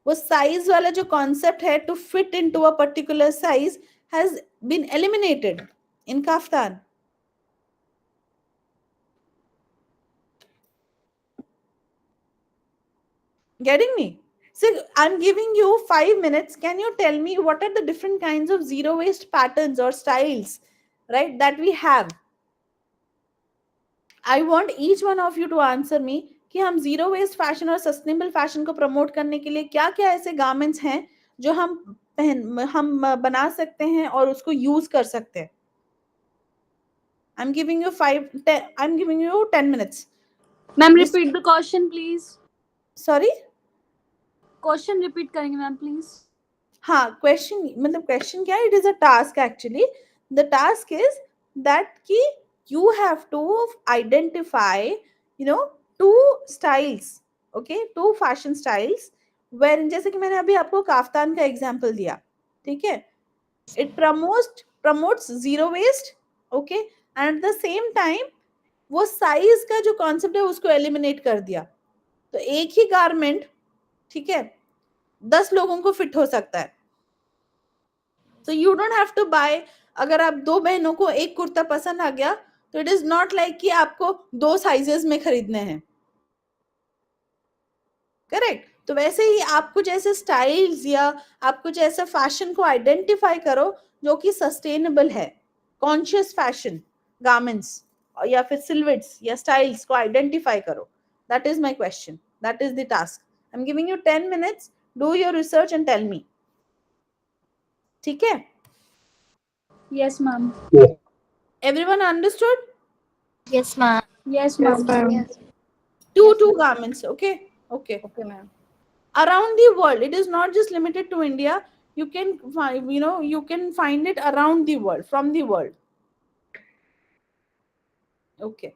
वो साइज वाला जो कॉन्सेप्ट है to fit into a particular size has been eliminated in kaftan. Getting me? So I'm giving you 5 minutes. Can you tell me what are the different kinds of zero waste patterns or styles, right, that we have? I want each one of you to answer me कि हम zero waste fashion और sustainable fashion को promote करने के लिए क्या क्या ऐसे गारमेंट्स हैं जो हम बना सकते हैं और उसको यूज कर सकते हैं. I'm giving you 10 minutes. Ma'am repeat the question please. Sorry? Question repeat करेंगे मैम प्लीज. हाँ, क्वेश्चन मतलब क्वेश्चन क्या है, it is a task actually. The task is that कि you have to identify two styles, okay, two fashion styles where, जैसे कि मैंने अभी आपको काफ्तान का एग्जांपल दिया, ठीक है. It promotes zero waste, okay, and at the same time वो साइज का जो कॉन्सेप्ट है उसको एलिमिनेट कर दिया. तो एक ही गारमेंट, ठीक है, 10 लोगों को फिट हो सकता है. So you don't have to buy. अगर आप दो बहनों को एक कुर्ता पसंद आ गया तो इट इज नॉट लाइक कि आपको दो साइजेस में खरीदने हैं. करेक्ट. तो वैसे ही आप कुछ ऐसे स्टाइल्स या आप कुछ ऐसा फैशन को आइडेंटिफाई करो जो कि सस्टेनेबल है. कॉन्शियस फैशन गारमेंट्स या फिर सिलवेट्स या स्टाइल्स को आइडेंटिफाई करो. That is my question, that is the task. I am giving you 10 minutes. Do your research and tell me. ठीक है. Yes, ma'am. Everyone understood? Yes, ma'am. Yes, Yes, ma'am. ma'am. Yes. Two Yes, two ma'am. garments. Okay. Okay. Okay, ma'am. Around the world, it is not just limited to India. You can find, you can find it around the world, from the world. Okay.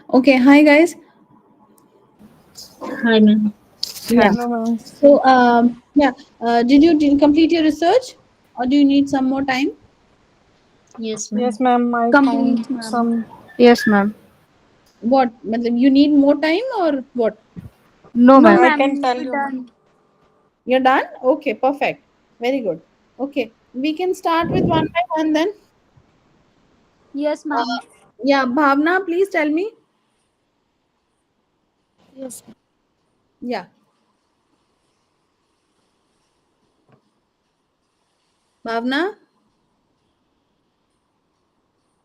Okay, hi guys. Hi, ma'am. Yeah. Hello, ma'am. So, yeah, did complete your research, or do you need some more time? Yes, Yes, ma'am. ma'am. I found Complete, ma'am. some. Yes, ma'am. What? मतलब you need more time or what? No, No, ma'am. I can ma'am. tell We're you, ma'am. done. You're done? Okay, perfect. Very good. Okay, we can start with one by one then. Yes, ma'am. Yeah, Bhavna, please tell me. Yes. Yeah, Bhavna.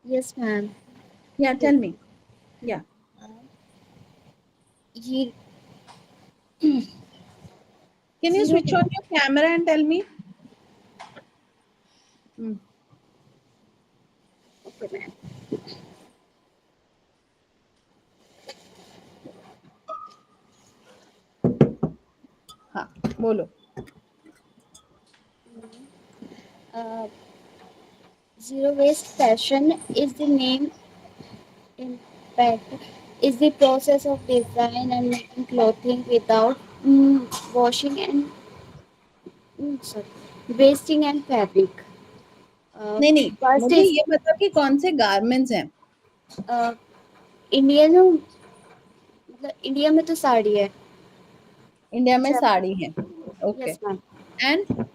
Yes, ma'am. Yeah, tell me. Yeah. Ye- Can you Zero. switch on your camera and tell me? Hmm. Okay, ma'am. हाँ, बोलो. Uh, Zero waste fashion is the name impact is the process of design and making clothing without washing and sorry, wasting and fabric. Uh, नहीं नहीं, First मुझे is ये बता कि कौन से गारमेंट्स हैं. uh, इंडियन मतलब इंडिया में तो साड़ी है. इंडिया में जब साड़ी है. Okay. Yes ma'am. And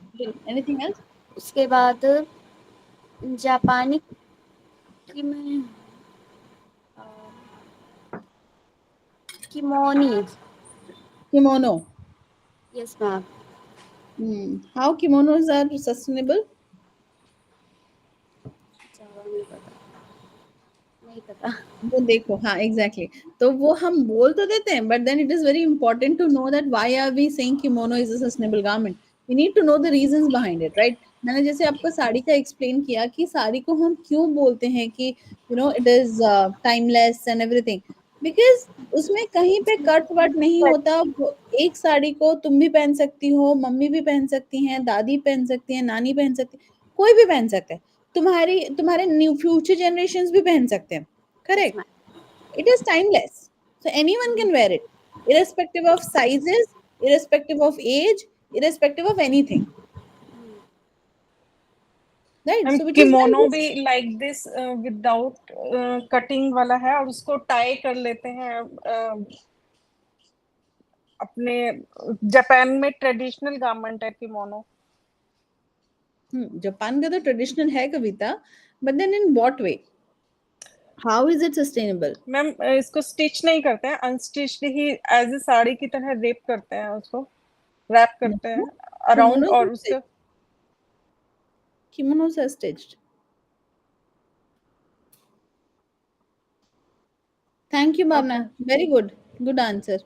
anything else? उसके बाद जापानी की में kimono. Kimono. Yes ma'am. How kimonos are sustainable? जवाब नहीं पता. नहीं पता. वो देखो, हाँ एग्जैक्टली exactly. तो वो हम बोल तो देते हैं, but then it is very important to know that why are we saying kimono is a sustainable garment. We need to know the reasons behind it, right? मैंने जैसे आपको साड़ी का एक्सप्लेन किया कि साड़ी को हम क्यों बोलते हैं कि it is timeless and everything, because उसमें कहीं पे कट वट नहीं होता. एक साड़ी को तुम भी पहन सकती हो, मम्मी भी पहन सकती हैं, दादी पहन सकती हैं, नानी पहन सकती है, कोई भी पहन सकता है. तुम्हारे न्यू फ्यूचर जनरेशंस भी पहन सकते हैं. Yes Correct. Ma'am. It is timeless. So anyone can wear it, irrespective of sizes, irrespective of age, irrespective of anything. Right? Ma'am So which is why kimono this, भी like this without cutting वाला है और उसको tie कर लेते हैं. अपने Japan में ट्रेडिशनल गारमेंट है किमोनो. Japan का तो ट्रेडिशनल है कविता, but then in what way? How is it sustainable? Ma'am इसको स्टिच नहीं करते हैं, अनस्टिच्ड ही एज ए साड़ी की तरह रेप करते हैं, उसको रैप करते हैं No, अराउंड kimonos और are उसका. stitched. Kimonos are stitched. Thank you, okay Bhavna. Very good. Good answer.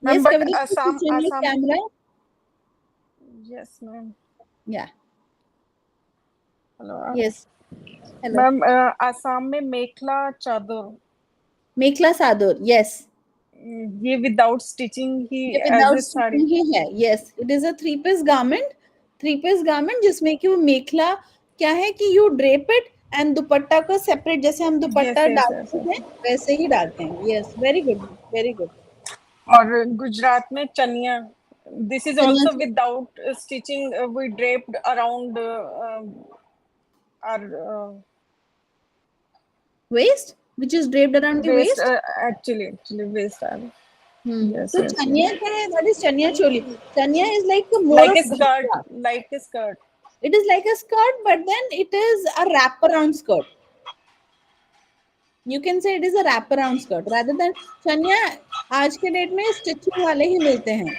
Ma'am Yes, but Kavita, please असम switch on your असम. camera. Yes ma'am. Yeah. Hello Yes. Hello. Ma'am. Assam में Mekhela Chador Mekla Sadur. Yes. ये without stitching ही ये as without a sari. Stitching ही है. Yes, it is a three piece garment जिसमें कि वो मेखला क्या है कि you drape it and dupatta को सेपरेट, जैसे हम यस दुपट्टा यस यस डालते हैं वैसे ही डालते हैं. Yes, very good, very good. और गुजरात में chaniya. This is chaniya also without stitching. We draped around our waist which is draped around the waist. Waist. Actually waist. Yes, तो yes, yes. चनिया क्या है? That is chaniya choli. Chaniya is like more Like of a skirt, ghagra. like a skirt. It is like a skirt, but then it is a wrap around skirt. You can say it is a wrap around skirt rather than चनिया. आज के date में stitching वाले ही मिलते हैं.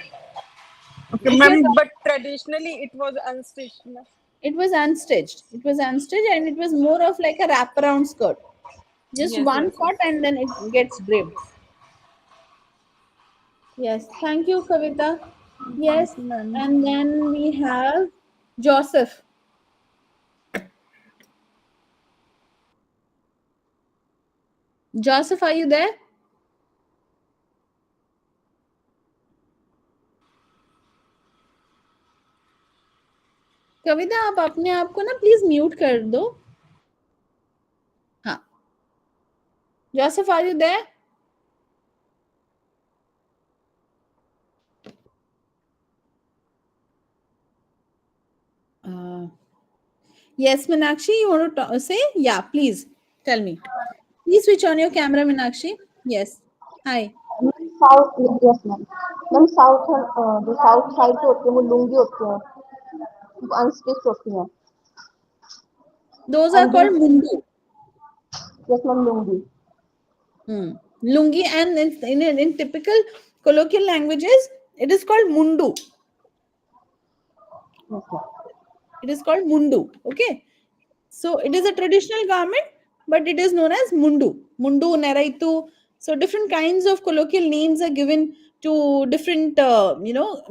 Okay, If you're ma'am, but talking, traditionally it was unstitched, ma'am. it was unstitched. It was unstitched and it was more of like a wraparound skirt. Just Yes, one yes, yes. cut and then it gets draped. Yes. Thank you, Kavita. Thank Yes. you, ma'am. And then we have Joseph. Joseph, are you there? कविता, आप अपने आप को ना please mute कर दो. हाँ. Joseph, are you there? Yes, Meenakshi, you want to say? Yeah, please tell me. Please switch on your camera, Meenakshi. Yes. Hi. South yes ma'am ma'am south जो south side पे होते हैं वो लुंगी होते हैं वो अनस्टिच होती हैं Those are and called mundu. Yes ma'am lungi Lungi, and in typical colloquial languages, it is called mundu. Yes ma'am It is called mundu. Okay. So it is a traditional garment, but it is known as mundu. Mundu, neraitu. So different kinds of colloquial names are given to different,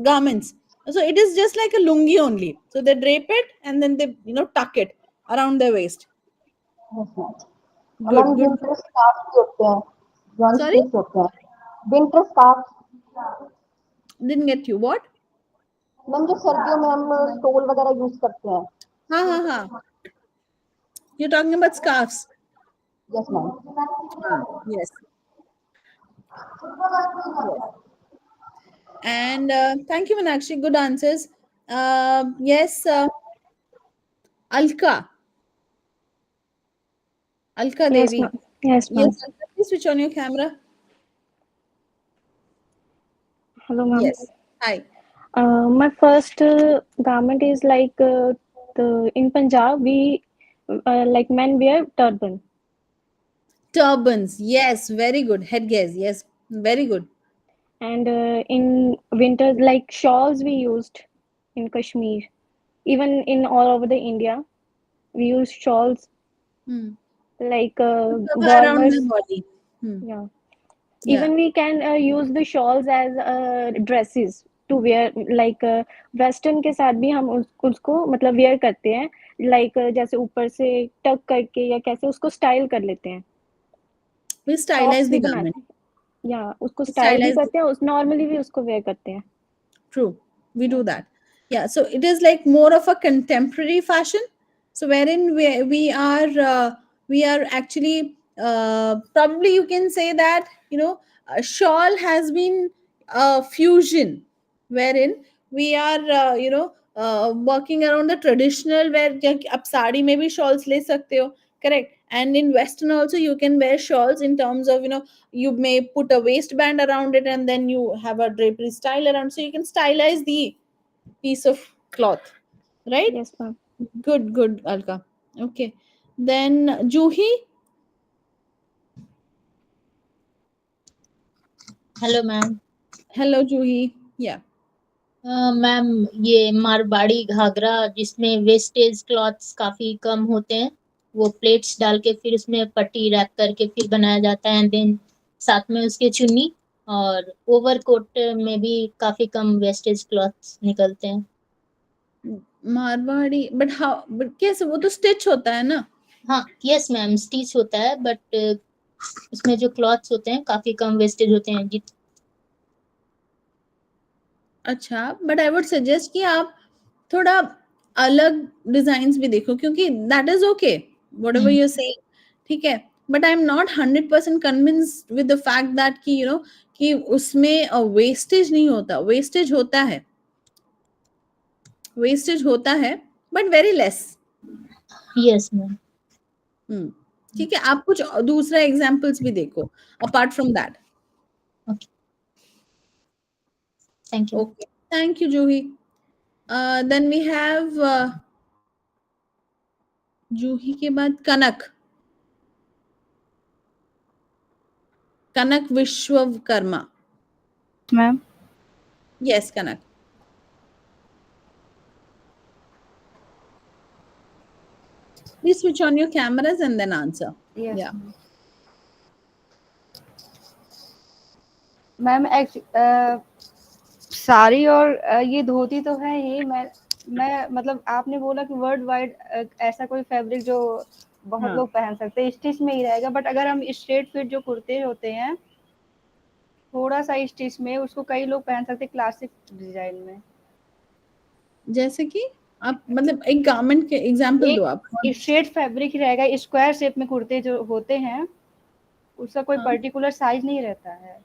garments. So it is just like a lungi only. So they drape it and then they, tuck it around their waist. Yes ma'am ma'am Good, good. Winter scarf भी होते हैं जो Sorry, unstitch होते हैं winter scarf didn't get you. What? Ma'am जो सर्दियों में हम स्टोल वगैरह यूज करते हैं Ha. You're talking about scarves. Yes ma'am Yes. Yes. And thank you, Meenakshi. Good answers. Yes, Alka. Alka Yes, Devi. ma'am. Yes, Yes, ma'am. Alka, please switch on your camera. Hello, ma'am. Yes. Hi. My first garment is like in Punjab we like men wear turban, Turbans. Yes, very good. Headgears. Yes, very good. and in winter like shawls we used in Kashmir. Even in all over the India, we use shawls Hmm. like Cover around the warmers. body. Hmm. Yeah. Yeah. Even we can use the shawls as dresses to wear like western के साथ भी हम उसको मतलब wear करते हैं like जैसे ऊपर से टक करके या कैसे उसको स्टाइल कर लेते हैं We टॉप्स stylize भी the garment. बनाते हैं या उसको We स्टाइल भी stylize the करते हैं उस नॉर्मली भी उसको wear करते हैं True, we do that. Yeah, so it is like more of a contemporary fashion. So wherein we are actually probably you can say that a shawl has been a fusion, wherein we are working around the traditional where आप साड़ी में भी shawls ले सकते हो, correct? And in Western also you can wear shawls in terms of you may put a waistband around it and then you have a drapery style around, so you can stylize the piece of cloth, right? yes ma'am Good, Alka. Okay, then Juhi. Hello ma'am. Hello, Juhi. Yeah. Ma'am ये मारवाड़ी घाघरा जिसमें wastage clothes काफी कम होते हैं, वो plates डाल के फिर उसमें पट्टी रैप करके फिर बनाया जाता है, एंड देन साथ में उसके चुन्नी और ओवरकोट में भी काफी कम वेस्टेज क्लॉथ्स निकलते हैं। मारवाड़ी, बट कैसे, वो तो स्टिच होता है ना? हाँ यस मैम, स्टिच होता है बट उसमें जो क्लॉथ्स होते हैं काफी कम वेस्टेज होते हैं। अच्छा, बट आई वुड सजेस्ट कि आप थोड़ा अलग डिजाइन भी देखो, क्योंकि that is okay whatever you say, ठीक है, but I am not 100% convinced with the fact that कि कि उसमें वेस्टेज नहीं होता। वेस्टेज होता है but very less. Yes ma'am. ठीक है, आप कुछ दूसरा एग्जांपल्स भी देखो apart from that. Thank you. Okay, thank you Juhi. Then we have Juhi के बाद Kanak Vishwakarma. Ma'am yes Kanak. Please switch on your cameras and then answer. Yes Yeah. Ma'am sari और ये धोती तो है ही। मैं मतलब आपने बोला कि वर्ल्ड वाइड ऐसा कोई फैब्रिक जो बहुत लोग पहन सकते हैं, स्टिच में ही रहेगा, बट अगर हम स्ट्रेट फिट जो कुर्ते होते हैं थोड़ा सा स्टिच में, उसको कई लोग पहन सकते हैं क्लासिक डिजाइन में। जैसे कि आप मतलब एक गारमेंट के एग्जांपल दो आप। एक स्ट्रेट फैब्रिक ही रहेगा, स्क्वायर शेप में कुर्ते जो होते हैं उसका कोई हाँ। पर्टिकुलर साइज नहीं रहता है।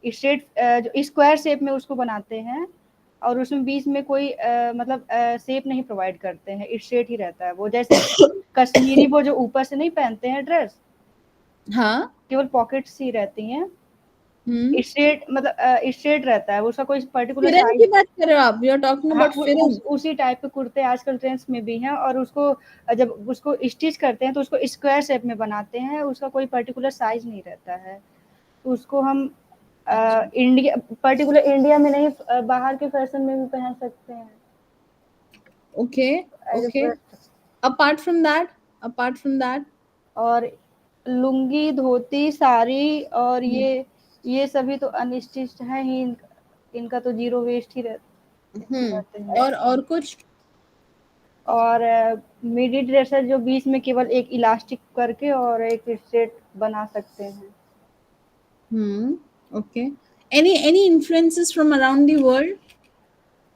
स्ट्रेट जो स्क्वायर शेप में उसको बनाते हैं और उसमें बीच में कोई मतलब शेप नहीं प्रोवाइड करते हैं, स्ट्रेट ही रहता है वो। जैसे कश्मीरी वो जो ऊपर से नहीं पहनते हैं ड्रेस, हाँ। केवल पॉकेट्स ही रहती हैं, हम्म। स्ट्रेट मतलब स्ट्रेट रहता है, उसका कोई पर्टिकुलर फिरन की साइज। बात कर रहे हो आप? यू आर टॉकिंग हाँ, अबाउट फिरन? उसी टाइप के कुर्ते आजकल ट्रेंड्स में भी हैं, और उसको जब उसको स्टिच करते हैं तो उसको स्क्वायर शेप में बनाते हैं, उसका कोई पर्टिकुलर साइज नहीं रहता है। तो उसको हम इंडिया पर्टिकुलर इंडिया में नहीं, बाहर के फैशन में भी पहन सकते हैं। Okay okay. Apart from that और लुंगी, धोती, साड़ी और ये सभी तो अनस्टिच्ड है ही, इनका तो जीरो वेस्ट ही रहते हैं। और कुछ? और मिडी ड्रेसेस जो बीच में केवल एक इलास्टिक करके और एक स्ट्रेट बना सकते हैं। Okay. Any influences from around the world?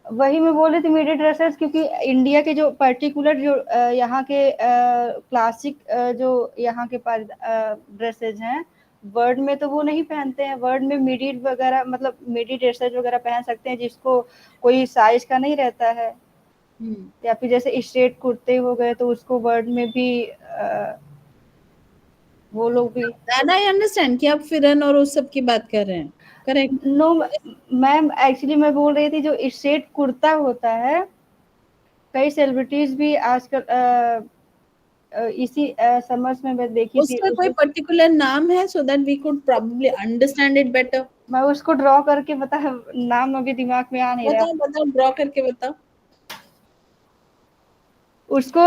वही मैं बोल रही थी मिडी ड्रेसेस, क्योंकि इंडिया के जो पर्टिकुलर जो यहाँ के क्लासिक जो यहाँ के ड्रेसेस हैं, वर्ल्ड में तो वो नहीं पहनते हैं। वर्ल्ड में मिडी वगैरह मतलब मिडी ड्रेसेस वगैरह पहन सकते हैं जिसको कोई साइज का नहीं रहता है। या फिर जैसे स्ट्रेट कुर्ते हो गए तो उसको वर्ल्ड में भी वो लोग भी। दैट आई अंडरस्टैंड कि आप फिरन और उस सब की बात कर रहे हैं। करेक्ट। नो मैम, एक्चुअली मैं बोल रही थी जो स्ट्रेट कुर्ता होता है, कई सेलिब्रिटीज भी आजकल इसी समर्स में मैं देखी थी। उसका कोई पर्टिकुलर नाम है so that we could probably understand it better? मैं उसको ड्रॉ करके नाम अभी दिमाग में आ नहीं रहा। बताओ ड्रॉ करके बताओ। उसको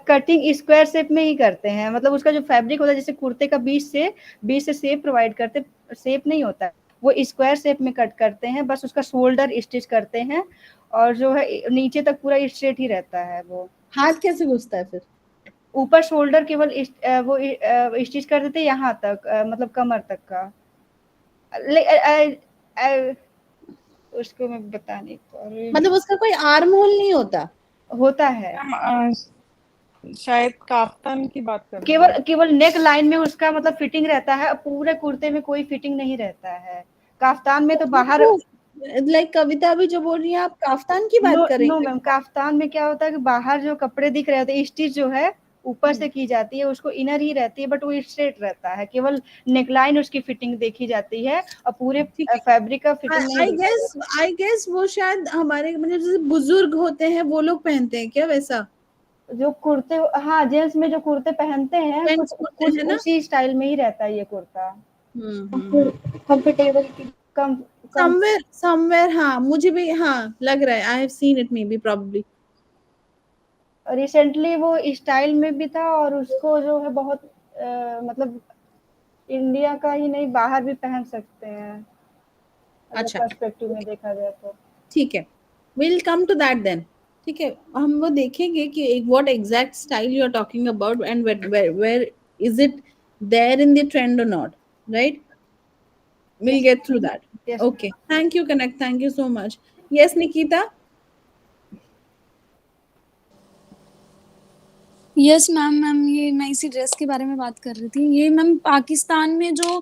कटिंग स्क्वायर शेप में ही करते हैं, मतलब उसका जो फैब्रिक होता है जैसे कुर्ते का बीच से शेप प्रोवाइड करते, शेप नहीं होता है वो, स्क्वायर शेप में कट करते हैं, बस उसका शोल्डर स्टिच करते हैं और जो है नीचे तक पूरा स्ट्रेट ही रहता है। वो हाथ कैसे घुसता है फिर? ऊपर शोल्डर केवल वो स्टिच कर देते यहाँ तक, मतलब कमर तक का। उसको मैं बता नहीं पा रही। मतलब उसका कोई आर्म होल नहीं होता? होता है, शायद काफ्तान की बात कर रही केवल नेक लाइन में उसका मतलब फिटिंग रहता है, पूरे कुर्ते में कोई फिटिंग नहीं रहता है। काफ्तान में तो बाहर लाइक कविता अभी जो बोल रही है, आप काफ्तान की बात कर रही नो हैं? मैम, काफ्तान में क्या होता है कि बाहर जो कपड़े दिख रहे होते हैं, स्टिच जो है ऊपर से की जाती है, उसको इनर ही रहती है, बट वो स्ट्रेट रहता है, केवल नेकलाइन उसकी फिटिंग देखी जाती है और पूरे फैब्रिक का फिटिंग नहीं देखा जाता। आई गेस वो शायद हमारे मतलब जैसे बुजुर्ग होते हैं वो लोग पहनते हैं क्या वैसा? जो कुर्ते, हाँ जेंट्स में जो कुर्ते पहनते हैं कुछ है ना? उसी स्टाइल में ही रहता है ये कुर्ता। कंफर्टेबल कम समवेयर हाँ, मुझे भी हाँ लग रहा है, आई have seen it may be probably. Recently वो स्टाइल में भी था और उसको जो है बहुत मतलब इंडिया का ही नहीं बाहर भी पहन सकते हैं, अगर पर्सपेक्टिव में देखा जाए तो। ठीक है, will come to that then. ठीक है, हम वो देखेंगे कि what exact style you are talking about and where is it there in the trend और not, right? We'll get through that. Yes, Okay. Thank you, Connect. Thank you so much. Yes, Nikita? Yes ma'am, ये मैं इसी dress के बारे में बात कर रही थी। ये मैम पाकिस्तान में जो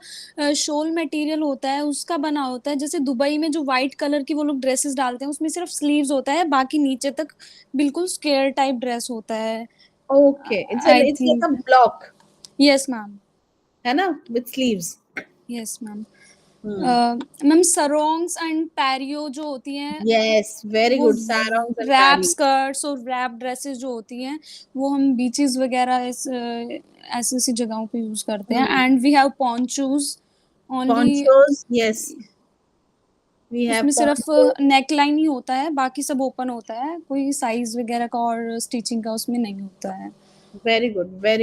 शॉल मटेरियल होता है उसका बना होता है। जैसे दुबई में जो वाइट कलर की वो लोग ड्रेसेस डालते हैं उसमें सिर्फ स्लीव्स होता है, बाकी नीचे तक बिल्कुल स्क्वेयर टाइप ड्रेस होता है। Okay. It's like a block. Yes ma'am. है ना? With sleeves. Yes ma'am. Ma'am sarongs and pareos जो होती हैं, Yes, very good. Sarongs and wrap pari. Skirts और रैप ड्रेसेस जो होती हैं वो हम बीचेस वगैरह ऐसी ऐसी जगहों पे यूज करते हैं। And we have ponchos only. Ponchos, yes. We have उसमें सिर्फ ponchos. नेक लाइन ही होता है, बाकी सब ओपन होता है, कोई साइज वगैरह का और स्टिचिंग का उसमें नहीं होता है। Very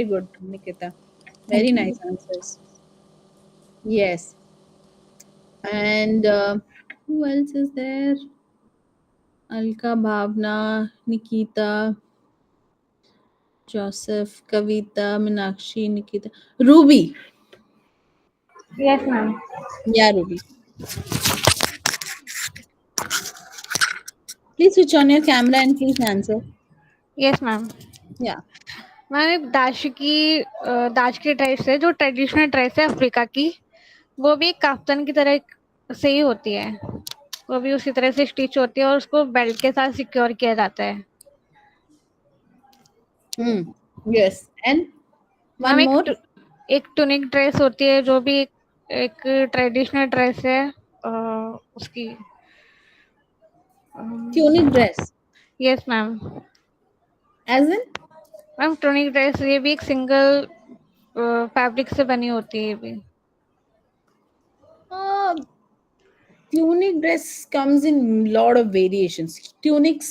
good, Nikita. Very nice answers. Yes. And who else is there? Alka, Bhavna, Nikita, Joseph, Kavita, Meenakshi, Nikita, Ruby. Yes, ma'am. Yeah, Ruby. Please switch on your camera and please answer. Yes, ma'am. Yeah. Ma'am एक दाज की dress है जो traditional dress है Africa की, वो भी एक काफ्तान की तरह से ही होती है, वो भी उसी तरह से स्टिच होती है और उसको बेल्ट के साथ सिक्योर किया जाता है। Yes, and ma'am one more. एक टूनिक ड्रेस होती है जो भी एक ट्रेडिशनल ड्रेस है, उसकी tunic dress yes ma'am. As in? Ma'am tunic dress ये भी एक सिंगल फैब्रिक से बनी होती है ये भी। Tunic dress comes in lot of variations. Tunics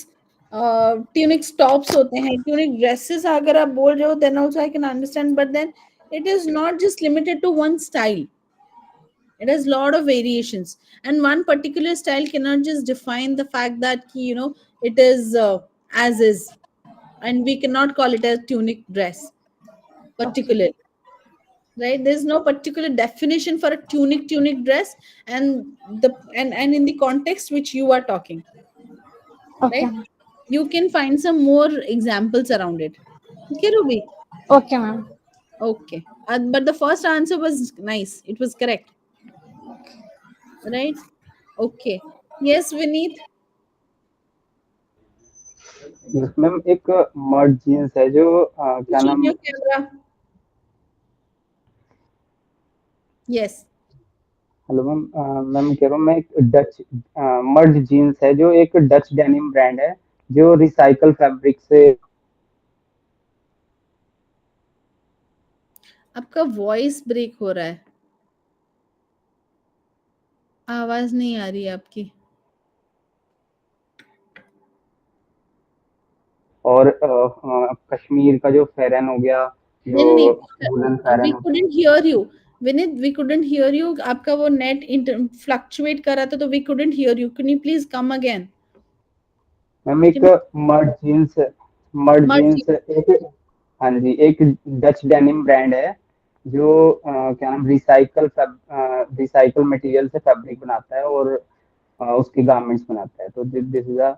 tops होते हैं, tunic dresses अगर आप बोल रहे हो then also I can understand, but then it is not just limited to one style. It has lot of variations, and one particular style cannot just define the fact that it is as is, and we cannot call it as tunic dress particularly. Right, there's no particular definition for a tunic dress, and and in the context which you are talking, okay right? You can find some more examples around it. Okay, Ruby? Okay ma'am. Okay, but the first answer was nice, it was correct, right? Okay, yes, Vineet. Ma'am एक मर्ज jeans है जो क्या Switch on नाम, your camera. Yes. Hello ma'am, ma'am कह रहा हूँ मैं एक डच मर्ज जीन्स है जो एक डच डेनिम ब्रांड है जो रिसाइकल फैब्रिक से। आपका वॉइस ब्रेक हो रहा है, आवाज नहीं आ रही है आपकी। और कश्मीर का जो फेरन हो गया, जो नहीं, वुलन we फेरन होता couldn't hear you. Vinit, we couldn't hear you. आपका वो नेट फ्लक्चुएट कर रहा था, तो we couldn't hear you. Can you please come again? है। मैम एक मर्ज Merge. जीन्स एक, हाँ जी, एक डच डेनिम ब्रांड है जो क्या नाम रिसाइकल मटेरियल से फैब्रिक बनाता है और उसके गारमेंट्स बनाता है। तो दिस इज अ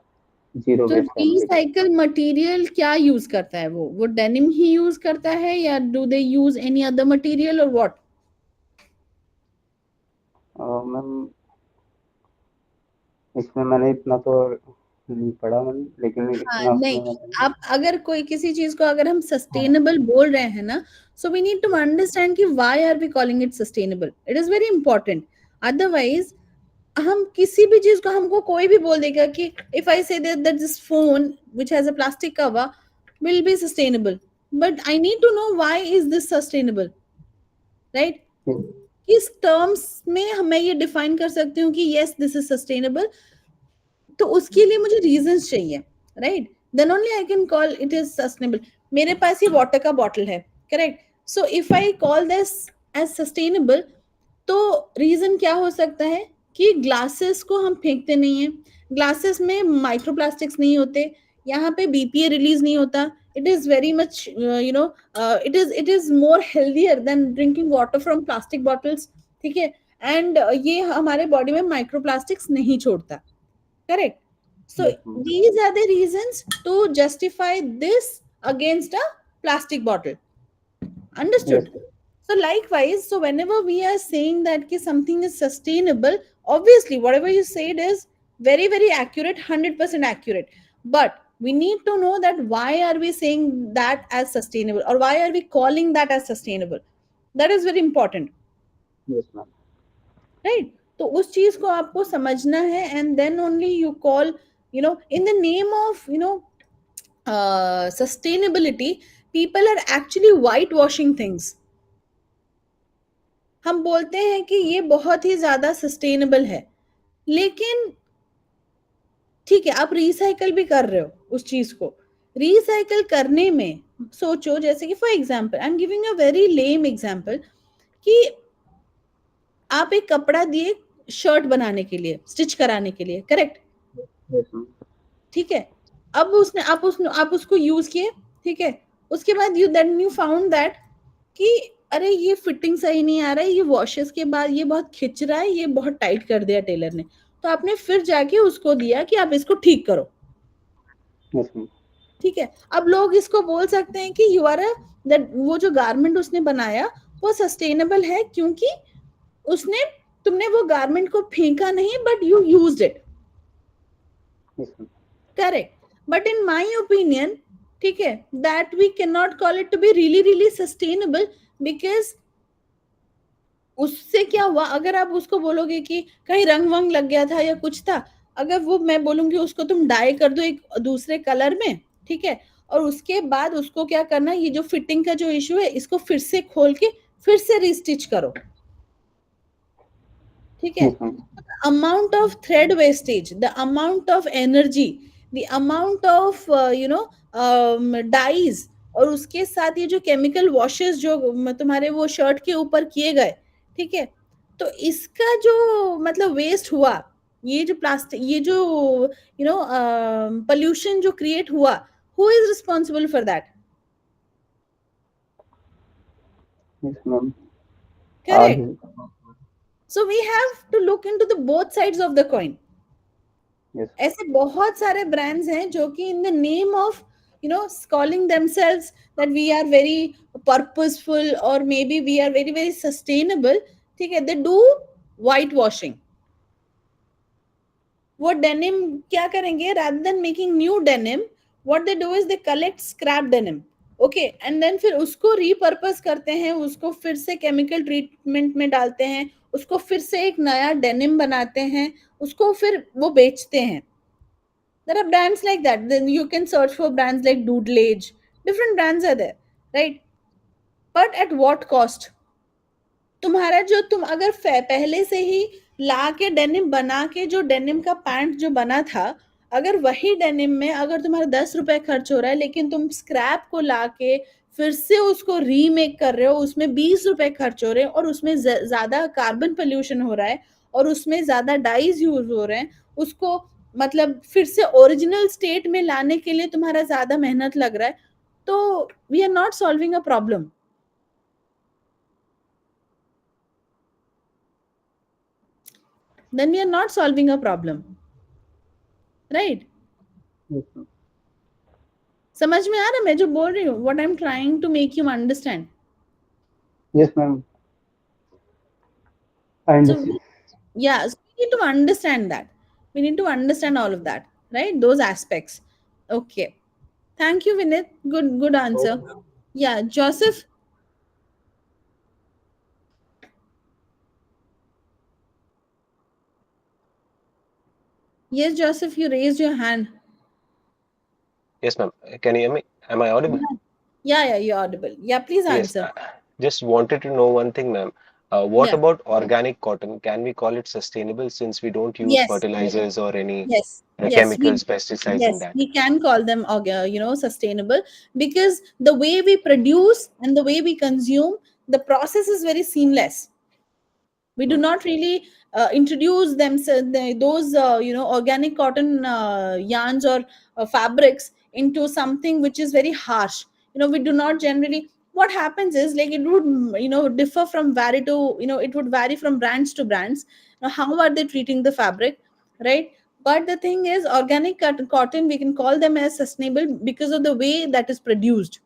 जीरो तो वेस्ट फैब्रिक। रिसाइकल मटेरियल क्या यूज करता है? वो डेनिम ही यूज करता है, या do they use any other material और व्हाट? मैम इसमें मैंने इतना तो नहीं पढ़ा मैम, लेकिन हाँ, इतना नहीं, उसमें आप अगर कोई किसी चीज को अगर हम सस्टेनेबल बोल रहे हैं ना, so we need to understand कि why are we calling it sustainable. It is very important. Otherwise हम किसी भी चीज को, हमको कोई भी बोल देगा कि if I say that this phone which has a plastic cover will be sustainable, but I need to know why is this sustainable, right? किस टर्म्स में मैं ये डिफाइन कर सकती हूँ कि यस दिस इज सस्टेनेबल, तो उसके लिए मुझे रीजंस चाहिए, right? Then only I can call it is sustainable. मेरे पास ये वाटर का बॉटल है, correct? So if I call this as sustainable, तो रीजन क्या हो सकता है कि ग्लासेस को हम फेंकते नहीं है, ग्लासेस में माइक्रोप्लास्टिक्स नहीं होते, यहाँ पे बीपीए रिलीज नहीं होता, it is very much it is more healthier then drinking water from plastic bottles, ठीक है? एंड ये हमारे बॉडी में माइक्रोप्लास्टिक्स नहीं छोड़ता, correct? So these are the reasons to justify this against a plastic bottle. Understood? So likewise, so whenever we are saying that ki something is sustainable, obviously whatever you said is very very accurate, 100% accurate, but we need to know that why are we saying that as sustainable, or why are we calling that as sustainable. That is very important. Yes ma'am. Right? तो उस चीज को आपको समझना है, and then only you call, in the name of sustainability, people are actually whitewashing things. हम बोलते हैं कि ये बहुत ही ज्यादा सस्टेनेबल है, लेकिन ठीक है, आप रिसाइकल भी कर रहे हो उस चीज को। रिसाइकल करने में सोचो, जैसे कि for example, I am giving a very lame example, कि आप एक कपड़ा दिए शर्ट बनाने के लिए, स्टिच कराने के लिए, करेक्ट? ठीक है, अब आप उसको यूज किए, ठीक है? उसके बाद यू फाउंड दैट कि अरे ये फिटिंग सही नहीं आ रहा है, ये वॉशेस के बाद ये बहुत खिंच रहा है, ये बहुत टाइट कर दिया टेलर ने, तो आपने फिर जाके उसको दिया कि आप इसको ठीक करो, ठीक है, अब लोग इसको बोल सकते हैं कि यू आर दैट वो जो गारमेंट उसने बनाया वो सस्टेनेबल है क्योंकि उसने तुमने वो गारमेंट को फेंका नहीं but you used it, correct. But in my opinion, ठीक है, that we can not call it to be really really sustainable, because उससे क्या हुआ, अगर आप उसको बोलोगे कि कहीं रंग वंग लग गया था या कुछ था, अगर वो मैं बोलूंगी उसको तुम डाई कर दो एक दूसरे कलर में, ठीक है, और उसके बाद उसको क्या करना, ये जो फिटिंग का जो इशू है इसको फिर से खोल के फिर से रिस्टिच करो, ठीक है। Amount of thread wastage, the amount of energy, the amount of dyes, और उसके साथ ये जो केमिकल वॉशेस जो तुम्हारे वो शर्ट के ऊपर किए गए, ठीक है, तो इसका जो मतलब वेस्ट हुआ, ये जो प्लास्टिक, ये जो पोल्यूशन जो क्रिएट हुआ, who is responsible for that? Correct. So we have to look into the both sides of the coin. Yes. ऐसे बहुत सारे brands हैं जो कि in the name of calling themselves that we are very purposeful or maybe we are very very sustainable, ठीक है, they do whitewashing. वो denim क्या करेंगे, rather than making new denim, what they do is they collect scrap denim, okay, and then फिर उसको repurpose करते हैं, उसको फिर से केमिकल ट्रीटमेंट में डालते हैं, उसको फिर से एक नया डेनिम बनाते हैं, उसको फिर वो बेचते हैं. There are brands like that. Then you can search for brands like Doodlage. Different brands are there, right? But at what cost? तुम्हारा जो तुम अगर पहले से ही ला के डेनिम बना के जो डेनिम का पैंट जो बना था, अगर वही डेनिम में अगर तुम्हारा 10 रुपए खर्च हो रहा है, लेकिन तुम स्क्रैप को ला के फिर से उसको रीमेक कर रहे हो, उसमें 20 रुपए खर्च हो रहे हैं और उसमें ज्यादा कार्बन पोल्यूशन हो रहा है और उसमें ज्यादा डाइज यूज हो रहे हैं, उसको मतलब फिर से ओरिजिनल स्टेट में लाने के लिए तुम्हारा ज्यादा मेहनत लग रहा है, तो we are not solving a problem. Then we are not solving a problem, right? Yes, समझ में आ रहा मैं जो बोल रही हूँ? What I'm trying to make you understand. yes ma'am. So yeah, so we need to understand that. We need to understand all of that, right? Those aspects. Okay. Thank you, Vinit. Good answer. Yeah, Joseph. Yes, Joseph, you raised your hand. Yes, ma'am. Can you hear me? Am I audible? Yeah, you're audible. Yeah, please answer. Yes. Just wanted to know one thing, ma'am. What about organic cotton? Can we call it sustainable since we don't use fertilizers or any chemicals, pesticides in that? We can call them, sustainable, because the way we produce and the way we consume, the process is very seamless. We do not really introduce them those organic cotton yarns or fabrics into something which is very harsh. We do not generally, what happens is like it would differ from vary to, it would vary from brands to brands. Now, how are they treating the fabric, right? But the thing is, organic cotton, we can call them as sustainable because of the way that is produced,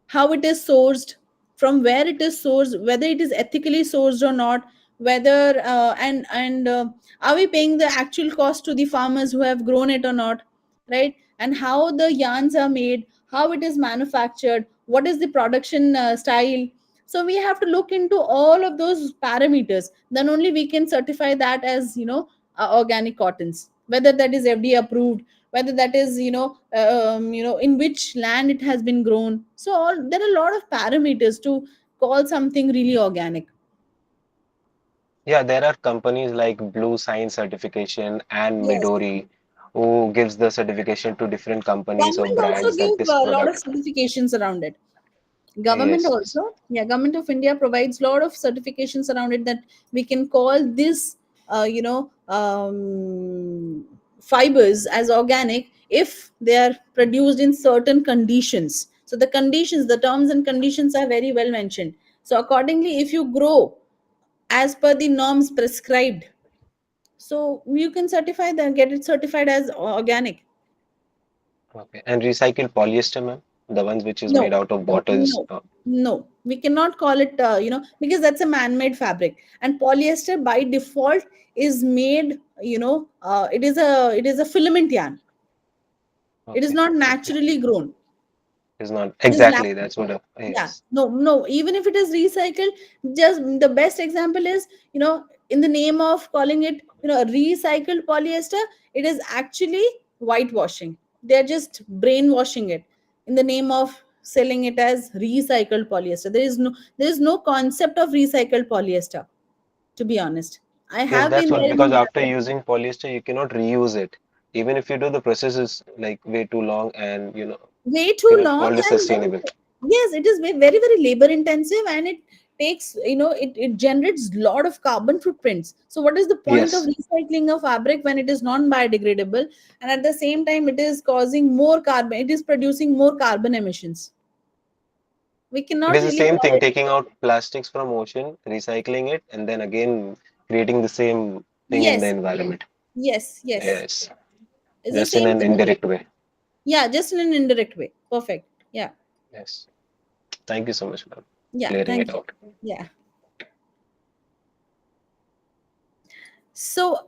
how it is sourced, from where it is sourced, whether it is ethically sourced or not, whether and are we paying the actual cost to the farmers who have grown it or not, right? And how the yarns are made, how it is manufactured, what is the production style. So we have to look into all of those parameters, then only we can certify that as organic cottons, whether that is FDA approved, whether that is in which land it has been grown. So there are a lot of parameters to call something really organic. Yeah, there are companies like Blue Science Certification and Midori who gives the certification to different companies or Government also brands that give this a lot of product. certifications around it. Government also, Government of India provides a lot of certifications around it, that we can call this fibers as organic if they are produced in certain conditions. So the conditions, the terms and conditions are very well mentioned. So accordingly, if you grow as per the norms prescribed, so you can certify them, get it certified as organic. Okay. And recycled polyester, ma'am? The ones which is made No, out of bottles. no, we cannot call it, because that's a man-made fabric, and polyester by default is made, it is a filament yarn. It is Okay. not Okay. naturally grown. It's not It is exactly. lab. That's what. Yeah, Yes. no, even if it is recycled, just the best example is, in the name of calling it, recycled polyester, it is actually whitewashing. They're just brainwashing it in the name of selling it as recycled polyester. There is no concept of recycled polyester, to be honest. I Yes, have that's been what. there Because in after market. using polyester, you cannot reuse it. Even if you do, the process is like way too long, and Way too cannot long, call it and then sustainable. yes, it is very very labor intensive, and it takes, it generates lot of carbon footprints. So what is the point of Yes. recycling a fabric when it is non biodegradable, and at the same time it is causing more carbon, it is producing more carbon emissions? We It cannot is the really same call thing, it. taking out plastics from ocean, recycling it, and then again creating the same thing in the Yes, environment. yes, Yes, it's the just in same an thing. indirect way. Yeah, just in an indirect way. Perfect. Yeah. Yes. Thank you so much for Yeah, clearing it thank you. out. Yeah. So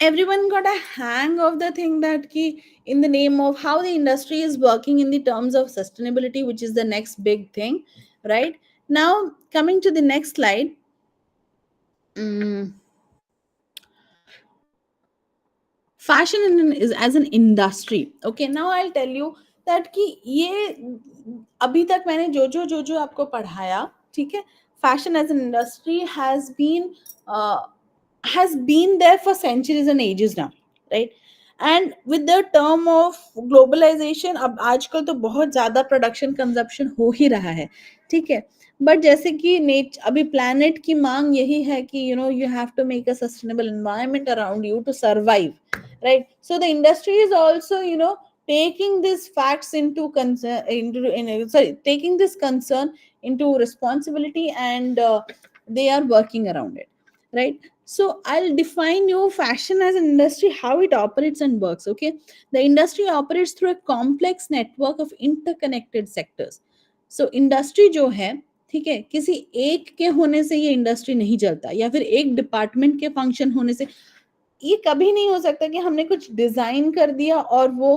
everyone got a hang of the thing that key, in the name of how the industry is working in the terms of sustainability, which is the next big thing, right? Now coming to the next slide. mm, Fashion is as an industry. Okay, now I'll tell you that कि ये अभी तक मैंने जो आपको पढ़ाया, ठीक है, fashion as an industry uh, has been there for centuries and ages now, right? And with the term of globalization, अब आजकल तो बहुत ज्यादा प्रोडक्शन कंजप्शन हो ही रहा है, ठीक है, बट जैसे कि अभी प्लैनेट की मांग यही है कि you have to make a sustainable environment around you to survive, right? So the industry is also taking these facts into concern, taking this concern into responsibility, and they are working around it, right? So I'll define you fashion as an industry, how it operates and works. Okay, the industry operates through a complex network of interconnected sectors. So industry जो है, ठीक है, किसी एक के होने से ये इंडस्ट्री नहीं चलता, या फिर एक डिपार्टमेंट के फंक्शन होने से ये कभी नहीं हो सकता कि हमने कुछ डिजाइन कर दिया और वो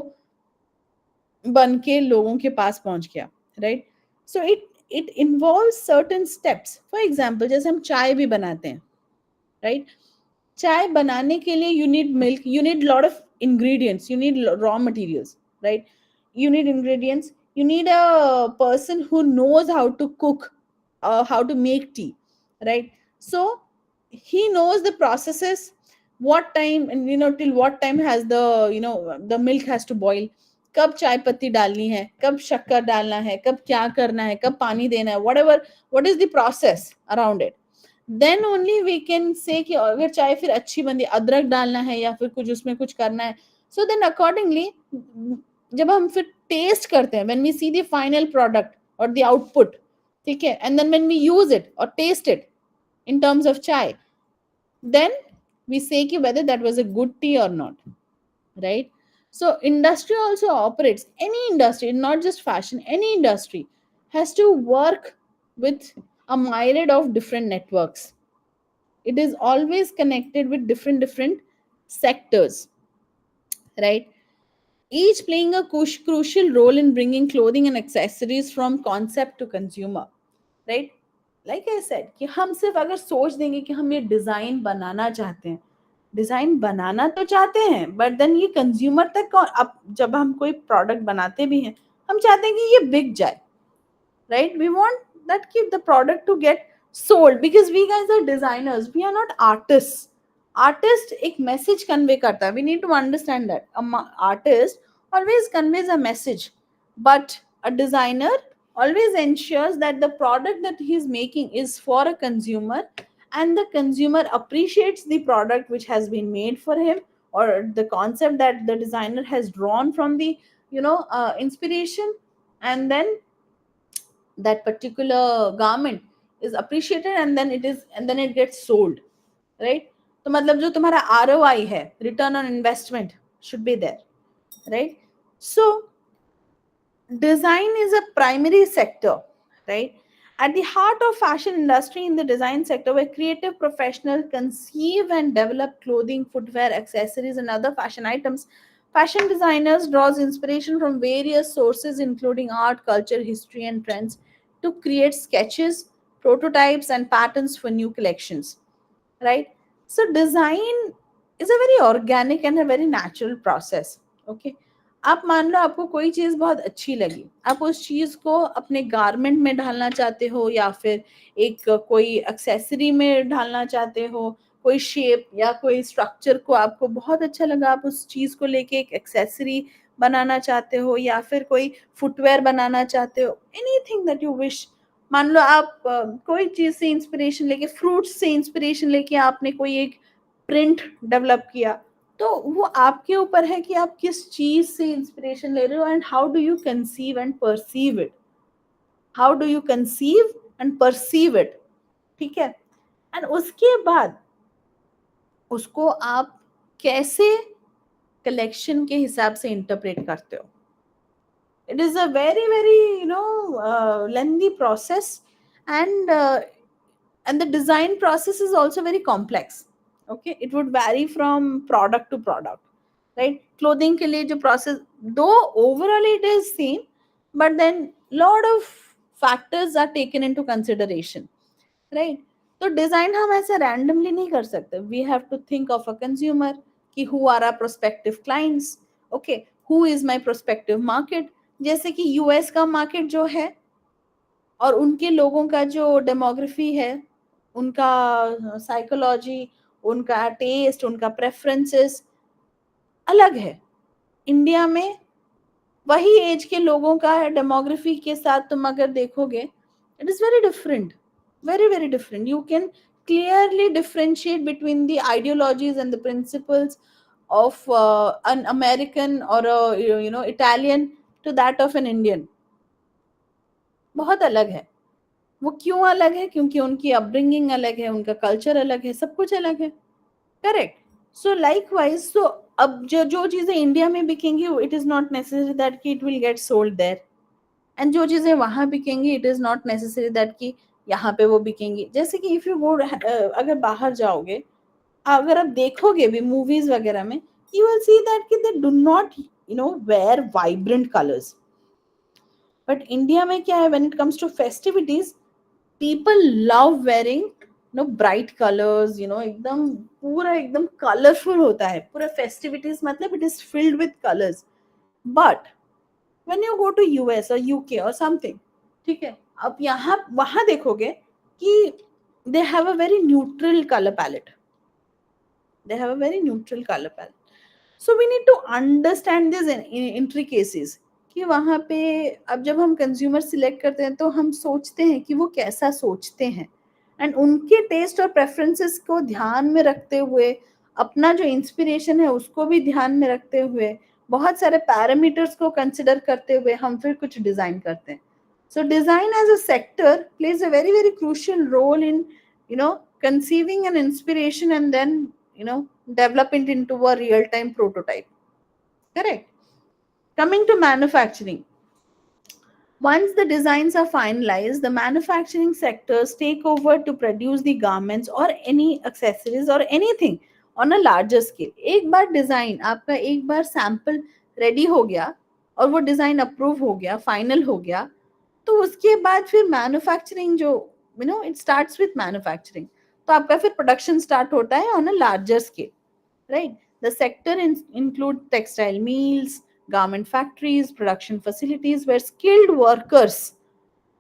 बन के लोगों के पास पहुंच गया, right? So it involve certain steps. For example, जैसे हम चाय भी बनाते हैं, राइट? चाय बनाने के लिए you need milk, you need lot of ingredients, you need raw materials, right? You need ingredients, you need a person who knows how to cook, how to make tea, right? So he knows the processes, what time, and till what time has the milk has to boil, कब चाय पत्ती डालनी है, कब शक्कर डालना है, कब क्या करना है, कब पानी देना है, whatever, what is the process around it. Then only we can say कि अगर चाय फिर अच्छी बन, अदरक डालना है या फिर कुछ उसमें कुछ करना है. सो देन अकॉर्डिंगली जब हम फिर टेस्ट करते हैं, when we see the final product और द आउटपुट, ठीक है, and then when we use it और test it in terms of chai, then we say ki whether that was a good tea or not, right? So industry also operates, any industry, not just fashion, any industry has to work with a myriad of different networks. It is always connected with different sectors, right? Each playing a crucial role in bringing clothing and accessories from concept to consumer, right? Like I said कि हम सिर्फ अगर सोच देंगे कि हम ये design बनाना चाहते हैं, डिजाइन बनाना तो चाहते हैं, बट देन ये कंज्यूमर तक अब जब हम कोई प्रोडक्ट बनाते भी हैं, हम चाहते हैं कि ये बिक जाए, right? We want that keep the product to get sold, because we guys are designers, we are not artists. Artist एक message convey करता है, we need to understand that artist always conveys a message, but a designer always ensures that the product that he's making is for a consumer, and the consumer appreciates the product which has been made for him, or the concept that the designer has drawn from the inspiration, and then that particular garment is appreciated, and then it gets sold, right? तो मतलब जो तुम्हारा ROI है, return on investment, should be there, right? So design is a primary sector, right? At the heart of fashion industry in the design sector, where creative professionals conceive and develop clothing, footwear, accessories, and other fashion items, fashion designers draws inspiration from various sources, including art, culture, history, and trends, to create sketches, prototypes, and patterns for new collections, right? So design is a very organic and a very natural process. Okay, आप मान लो आपको कोई चीज बहुत अच्छी लगी, आप उस चीज को अपने गारमेंट में डालना चाहते हो या फिर एक कोई एक्सेसरी में डालना चाहते हो, कोई शेप या कोई स्ट्रक्चर को आपको बहुत अच्छा लगा, आप उस चीज को लेके एक एक्सेसरी बनाना चाहते हो या फिर कोई फुटवेयर बनाना चाहते हो, एनीथिंग दैट यू विश। मान लो आप कोई चीज से इंस्पिरेशन लेके, फ्रूट्स से इंस्पिरेशन लेके आपने कोई एक प्रिंट डेवलप किया, तो वो आपके ऊपर है कि आप किस चीज से इंस्पिरेशन ले रहे हो and how do you conceive and perceive it, how do you conceive and perceive it, ठीक है। एंड उसके बाद उसको आप कैसे कलेक्शन के हिसाब से इंटरप्रेट करते हो। It is a very very lengthy process, and the design process is also very complex. Okay, it would vary from product to product, right? Clothing ke liye jo process, though overall it is same, but then lot of factors are taken into consideration, right? तो design हम ऐसे randomly नहीं कर सकते, we have to think of a consumer कि who are our prospective clients, okay, who is my prospective market. जैसे कि US का मार्केट जो है और उनके लोगों का जो डेमोग्राफी है, उनका साइकोलॉजी, उनका टेस्ट, उनका प्रेफरेंसेस अलग है। इंडिया में वही एज के लोगों का डेमोग्राफी के साथ तुम अगर देखोगे, it is very different, very very different. You can clearly differentiate between the ideologies and the principles of an American or a Italian to that of an Indian. बहुत अलग है। वो क्यों अलग है? क्योंकि उनकी अपब्रिंगिंग अलग है, उनका कल्चर अलग है, सब कुछ अलग है, करेक्ट। सो लाइकवाइज, सो अब जो चीजें इंडिया में बिकेंगी, it is not necessary that कि it will get sold there, and जो चीजें वहां बिकेंगी, it is not necessary that कि यहाँ पे वो बिकेंगी। जैसे कि इफ यू गो, अगर बाहर जाओगे, अगर आप देखोगे भी मूवीज वगैरह में, यू विल सी दैट कि they do not wear vibrant colours. But India में क्या है, when it comes to festivities, people love wearing bright colours, एकदम पूरा एकदम कलरफुल होता है पूरा फेस्टिविटीज, मतलब it is filled with colours. But when you go to US or UK or something, ठीक है, अब यहाँ वहां देखोगे कि they have a very neutral color palette, they have a very neutral color palette. So we need to understand these intricacies कि वहां पे अब जब हम कंज्यूमर सिलेक्ट करते हैं तो हम सोचते हैं कि वो कैसा सोचते हैं, एंड उनके टेस्ट और प्रेफरेंसेस को ध्यान में रखते हुए, अपना जो इंस्पिरेशन है उसको भी ध्यान में रखते हुए, बहुत सारे पैरामीटर्स को कंसिडर करते हुए हम फिर कुछ डिजाइन करते हैं। So design as a sector plays a very very crucial role in conceiving an inspiration and then develop it into a real time prototype, correct? Coming to manufacturing, once the designs are finalized, the manufacturing sectors take over to produce the garments or any accessories or anything on a larger scale. एक बार design आपका, एक बार sample ready हो गया और वो design approve हो गया, final हो गया, तो उसके बाद फिर मैन्युफैक्चरिंग जो इट स्टार्ट्स विद मैन्युफैक्चरिंग, तो आपका फिर प्रोडक्शन स्टार्ट होता है on a larger scale, right? The sector include textile mills, garment factories, production facilities where skilled workers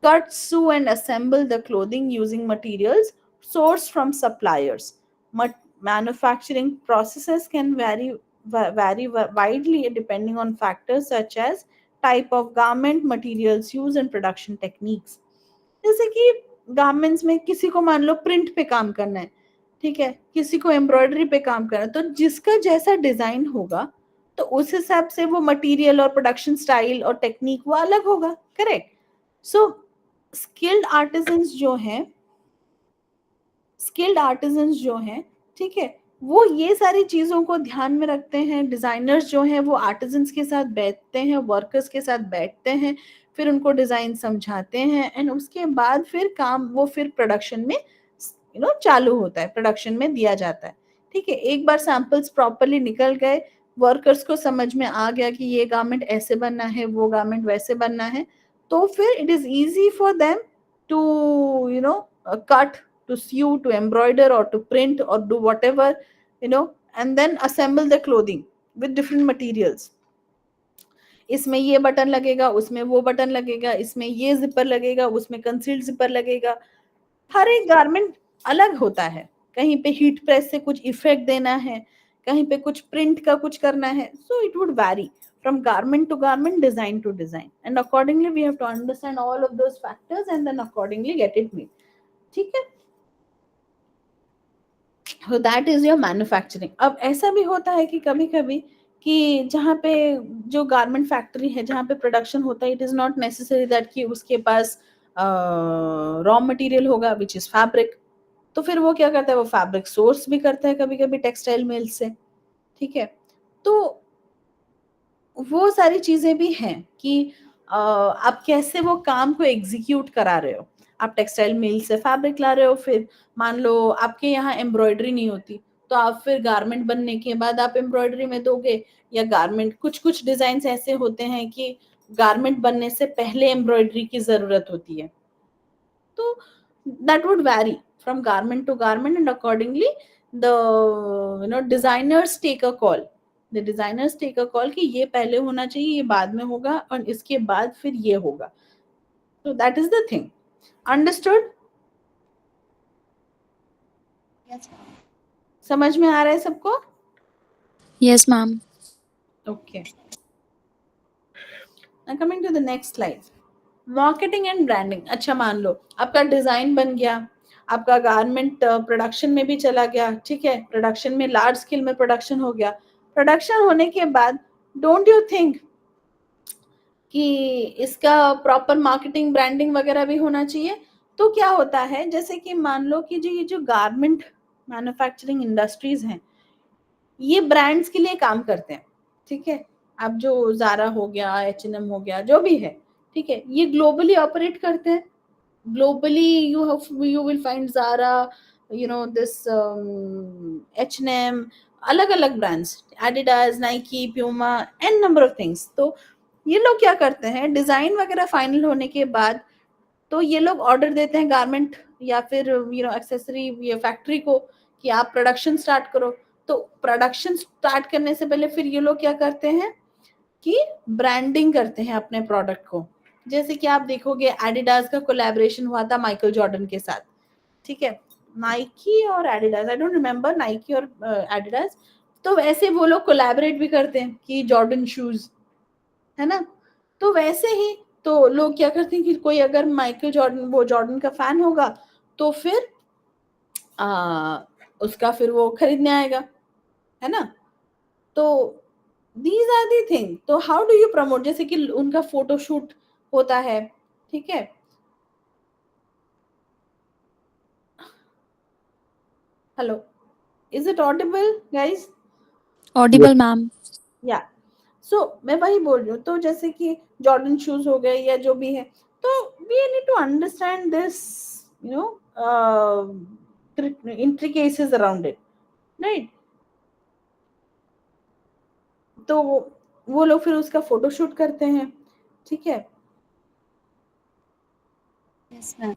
cut, sew, and assemble the clothing using materials sourced from suppliers. Manufacturing processes can vary widely depending on factors such as type of garment, materials used, and production techniques. जैसे कि garments में किसी को मान लो print पे काम करना है, ठीक है, किसी को एम्ब्रॉयडरी पे काम करना है, तो जिसका जैसा डिजाइन होगा तो उस हिसाब से वो मटेरियल और प्रोडक्शन स्टाइल और टेक्निक वो अलग होगा, करेक्ट? सो स्किल्ड आर्टिजन्स जो हैं, ठीक है, वो ये सारी चीजों को ध्यान में रखते हैं। डिजाइनर्स जो हैं वो आर्टिजन्स के साथ बैठते हैं, वर्कर्स के साथ बैठते हैं, फिर उनको डिजाइन समझाते हैं, एंड उसके बाद फिर काम वो फिर प्रोडक्शन में चालू होता है, प्रोडक्शन में दिया जाता है। ठीक है, एक बार सैंपल्स प्रॉपरली निकल गए, वर्कर्स को समझ में आ गया कि ये गारमेंट ऐसे बनना है, वो गारमेंट वैसे बनना है, तो फिर it is easy for them to cut, to sew, to embroider, or to print, or do whatever, and then assemble the clothing with different materials. इसमें ये बटन लगेगा, उसमें वो बटन लगेगा, इसमें ये जिपर लगेगा, उसमें कंसील्ड जिपर लगेगा। हर एक गारमेंट अलग होता है, कहीं पे हीट प्रेस से कुछ इफेक्ट देना है, कहीं पे कुछ प्रिंट का कुछ करना है, so it would vary from garment to garment, design to design, and accordingly we have to understand all of those factors and then accordingly get it made. ठीक है, so that is your manufacturing. अब ऐसा भी होता है कि कभी कभी कि जहाँ पे जो गारमेंट फैक्ट्री है, जहाँ पे प्रोडक्शन होता है, it is not necessary that कि उसके पास रॉ मटेरियल होगा विच इज फैब्रिक, तो फिर वो क्या करता है, वो फैब्रिक सोर्स भी करता है कभी कभी टेक्सटाइल मिल से। ठीक है, तो वो सारी चीजें भी हैं कि आप कैसे वो काम को एग्जीक्यूट करा रहे हो। आप टेक्सटाइल मिल से फैब्रिक ला रहे हो, फिर मान लो आपके यहाँ एम्ब्रॉयडरी नहीं होती, तो आप फिर गारमेंट बनने के बाद आप एम्ब्रॉयडरी में दोगे, या गारमेंट कुछ कुछ डिजाइन ऐसे होते हैं कि गारमेंट बनने से पहले एम्ब्रॉयडरी की जरूरत होती है, तो that would vary from garment to garment, and accordingly the designers take a call. The designers take a call कि ये पहले होना चाहिए, ये बाद में होगा, और इसके बाद फिर ये होगा। So that is the thing. Understood? Yes, ma'am. समझ में आ रहा है सबको? Yes, ma'am. Okay. Now coming to the next slide. Marketing and branding. अच्छा, मान लो आपका डिजाइन बन गया, आपका गारमेंट प्रोडक्शन में भी चला गया। ठीक है, प्रोडक्शन में लार्ज स्केल में प्रोडक्शन हो गया। प्रोडक्शन होने के बाद डोंट यू थिंक कि इसका प्रॉपर मार्केटिंग ब्रांडिंग वगैरह भी होना चाहिए? तो क्या होता है, जैसे कि मान लो कि ये जो गारमेंट मैन्युफैक्चरिंग इंडस्ट्रीज हैं, ये ब्रांड्स के लिए काम करते हैं। ठीक है, अब जो जारा हो गया, H&M हो गया, जो भी है, ठीक है, ये ग्लोबली ऑपरेट करते हैं। Globally you will find Zara, this H&M, अलग अलग brands, Adidas, Nike, Puma, n number of things। तो ये लोग क्या करते हैं, डिजाइन वगैरह फाइनल होने के बाद तो ये लोग ऑर्डर देते हैं गारमेंट या फिर एक्सेसरी फैक्ट्री को कि आप प्रोडक्शन स्टार्ट करो। तो प्रोडक्शन स्टार्ट करने से पहले फिर ये लोग क्या करते हैं कि ब्रांडिंग करते हैं अपने प्रोडक्ट को। जैसे कि आप देखोगे एडिडास का कोलैबोरेशन हुआ था माइकल जॉर्डन के साथ। ठीक है, नाइकी और Adidas, I don't remember, Nike और एडिडास। तो वैसे वो लोग कोलैबोरेट भी करते हैं कि जॉर्डन शूज, है ना। तो वैसे ही तो लोग क्या करते हैं कि कोई अगर माइकल जॉर्डन, वो जॉर्डन का फैन होगा, तो फिर उसका फिर वो खरीदने आएगा, है ना। तो दीज आर दी थिंग। तो हाउ डू यू प्रमोट, जैसे कि उनका फोटोशूट होता है। ठीक है, hello, is it Audible guys? Audible, ma'am. या सो मैं वही बोल रही हूँ। तो जैसे कि जॉर्डन शूज हो गए या जो भी है, तो we need to understand this intricacies around it, right. तो वो लोग फिर उसका फोटोशूट करते हैं। ठीक है, Yes, ma'am.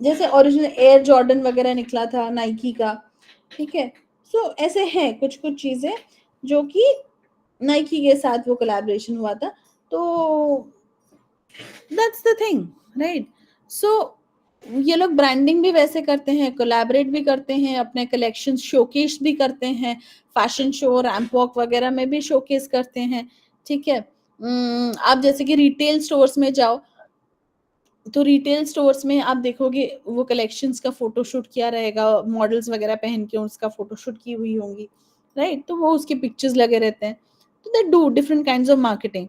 जैसे ओरिजिनल एयर जॉर्डन वगैरह निकला था नाइकी का। ठीक है, सो ऐसे हैं कुछ कुछ चीजें जो कि नाइकी के साथ वो कोलैबोरेशन हुआ था। तो that's the thing, right. So ये लोग ब्रांडिंग भी वैसे करते हैं, कोलैबोरेट भी करते हैं, अपने कलेक्शन शोकेस भी करते हैं, फैशन शो, रैंप वॉक वगैरह में भी शोकेस करते हैं। ठीक है, आप जैसे कि रिटेल स्टोर्स में जाओ, तो रिटेल स्टोर्स में आप देखोगे वो कलेक्शंस का फोटोशूट किया रहेगा, मॉडल्स वगैरह पहन के उसका फोटोशूट की हुई होंगी, राइट। तो वो उसके पिक्चर्स लगे रहते हैं। तो they do different kinds of marketing.